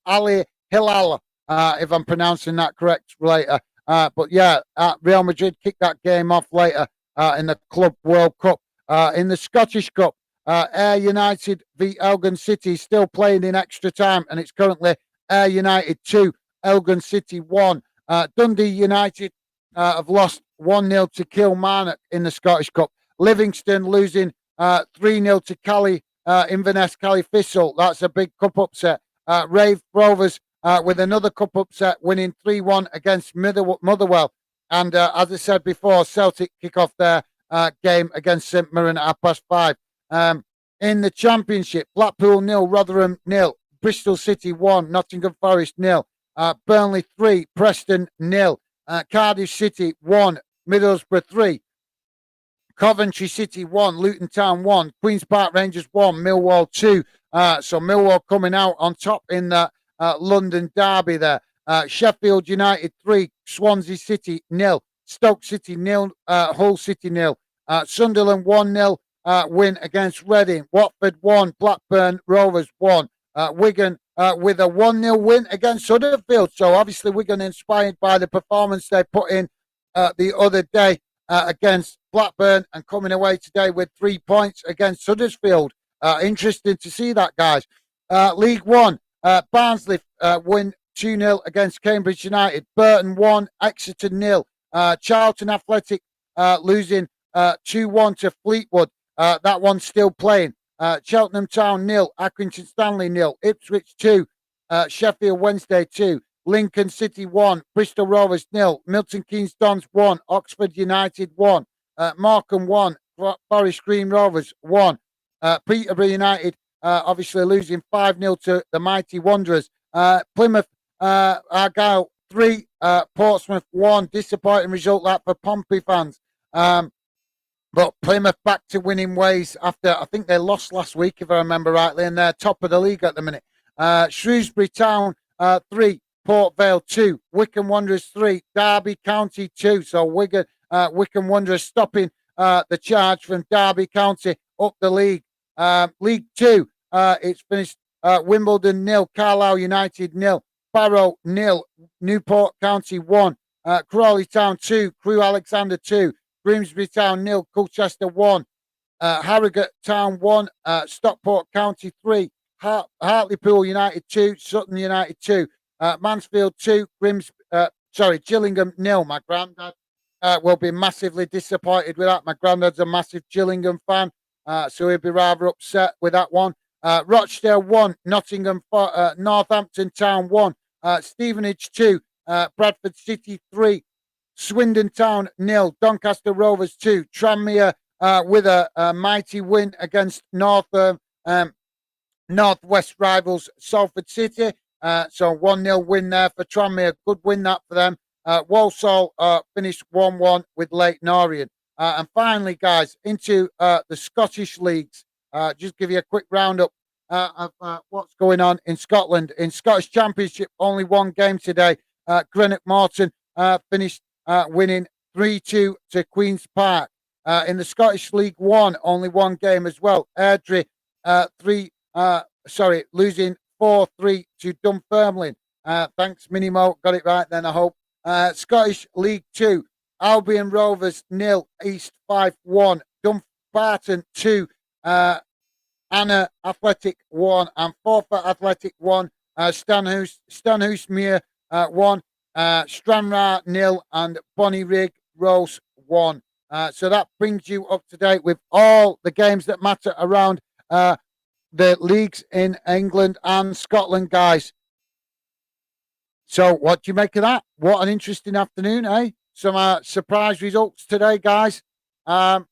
Ali Hilal, if I'm pronouncing that correct later. But yeah, Real Madrid kicked that game off later in the Club World Cup. In the Scottish Cup, Ayr United v Elgin City still playing in extra time, and it's currently Ayr United 2, Elgin City 1. Dundee United have lost 1-0 to Kilmarnock in the Scottish Cup. Livingston losing 3-0 to Cali Inverness Cali Thistle. That's a big cup upset. Rave Rovers with another cup upset, winning 3-1 against Motherwell. And as I said before, Celtic kick off their game against St Mirren at 5:30. In the Championship, Blackpool 0, Rotherham 0, Bristol City 1, Nottingham Forest 0, Burnley 3, Preston 0, Cardiff City 1, Middlesbrough 3, Coventry City 1, Luton Town 1, Queen's Park Rangers 1, Millwall 2. So Millwall coming out on top in the London derby there. Sheffield United 3, Swansea City 0, Stoke City 0, Hull City 0, Sunderland 1-0 win against Reading, Watford 1, Blackburn Rovers 1, Wigan with a 1-0 win against Huddersfield. So obviously Wigan inspired by the performance they put in the other day against Blackburn, and coming away today with 3 points against Huddersfield. Interesting to see that, guys. League One, Barnsley win 2-0 against Cambridge United. Burton 1, Exeter 0. Charlton Athletic losing 2-1 to Fleetwood. That one's still playing. Cheltenham Town 0, Accrington Stanley 0, Ipswich 2, Sheffield Wednesday 2, Lincoln City 1, Bristol Rovers 0, Milton Keynes Dons 1, Oxford United 1, Morecambe 1, Forest Green Rovers 1, Peterborough United obviously losing 5-0 to the Mighty Wanderers. Plymouth Argyle 3, Portsmouth 1. Disappointing result that for Pompey fans. But Plymouth back to winning ways after, I think they lost last week, if I remember rightly, and they're top of the league at the minute. Shrewsbury Town 3, Port Vale 2, Wycombe Wanderers 3, Derby County 2. So Wycombe Wanderers stopping the charge from Derby County up the league. League 2, it's finished Wimbledon 0, Carlisle United 0, Barrow 0, Newport County 1, Crawley Town 2, Crewe Alexander 2, Grimsby Town 0, Colchester 1, Harrogate Town 1, Stockport County 3, Hartlepool United 2, Sutton United 2, Mansfield 2, Gillingham 0. My granddad will be massively disappointed with that. My granddad's a massive Gillingham fan, so he'll be rather upset with that one. Rochdale 1, Northampton Town 1, Stevenage 2, Bradford City 3, Swindon Town 0, Doncaster Rovers 2, Tranmere with a mighty win against Northwest rivals Salford City. So 1-0 win there for Tranmere. Good win that for them. Walsall finished 1-1 with Leyton Orient. And finally, guys, into the Scottish leagues. Just give you a quick roundup of what's going on in Scotland. In Scottish Championship, only one game today. Greenock Morton finished winning 3-2 to Queen's Park. In the Scottish League One, only one game as well. Airdrie losing 4-3 to Dunfermline. Thanks, Minimo. Got it right then, I hope. Scottish League 2, Albion Rovers 0, East 5-1, Dumbarton 2, Anna Athletic 1, and Forfar Athletic 1, Stanhousmere 1, Stranraer 0, and Bonnyrigg Rose 1. So that brings you up to date with all the games that matter around the leagues in England and Scotland, guys. So what do you make of that? What an interesting afternoon, eh? Some surprise results today, guys. But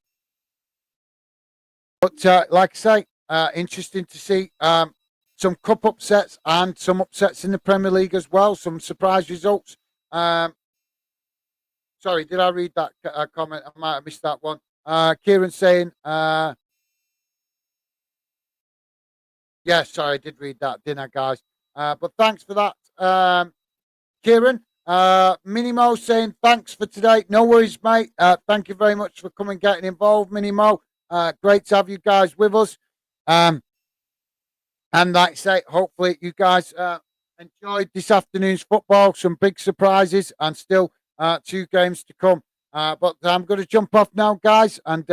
like I say, interesting to see some cup upsets and some upsets in the Premier League as well. Some surprise results. Sorry, did I read that comment? I might have missed that one. Kieran saying, yeah, sorry, I did read that, didn't I, guys? But thanks for that, Kieran. Minimo saying, thanks for today. No worries, mate. Thank you very much for coming and getting involved, Minimo. Great to have you guys with us. And like I say, hopefully you guys enjoyed this afternoon's football. Some big surprises and still 2 games to come. But I'm going to jump off now, guys. And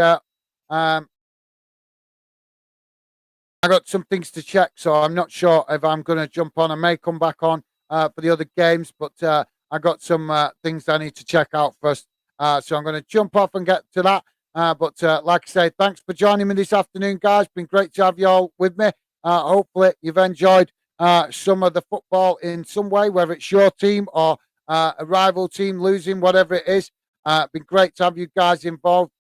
I got some things to check, so I'm not sure if I'm going to jump on. I may come back on for the other games, but I got some things I need to check out first. So I'm going to jump off and get to that. But like I say, thanks for joining me this afternoon, guys. Been great to have you all with me. Hopefully, you've enjoyed some of the football in some way, whether it's your team or a rival team losing, whatever it is. Been great to have you guys involved.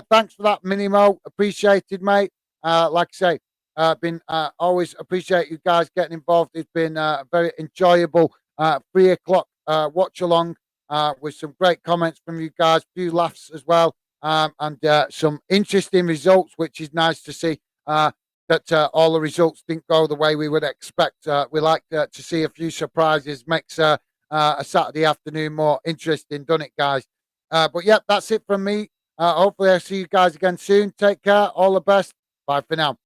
Thanks for that, Minimo. Appreciated, mate. Like I say, been always appreciate you guys getting involved. It's been a very enjoyable 3 o'clock watch along with some great comments from you guys, few laughs as well, and some interesting results, which is nice to see. That all the results didn't go the way we would expect. We like to see a few surprises. Makes a Saturday afternoon more interesting, doesn't it, guys? But yeah, that's it from me. Hopefully, I'll see you guys again soon. Take care. All the best. Bye for now.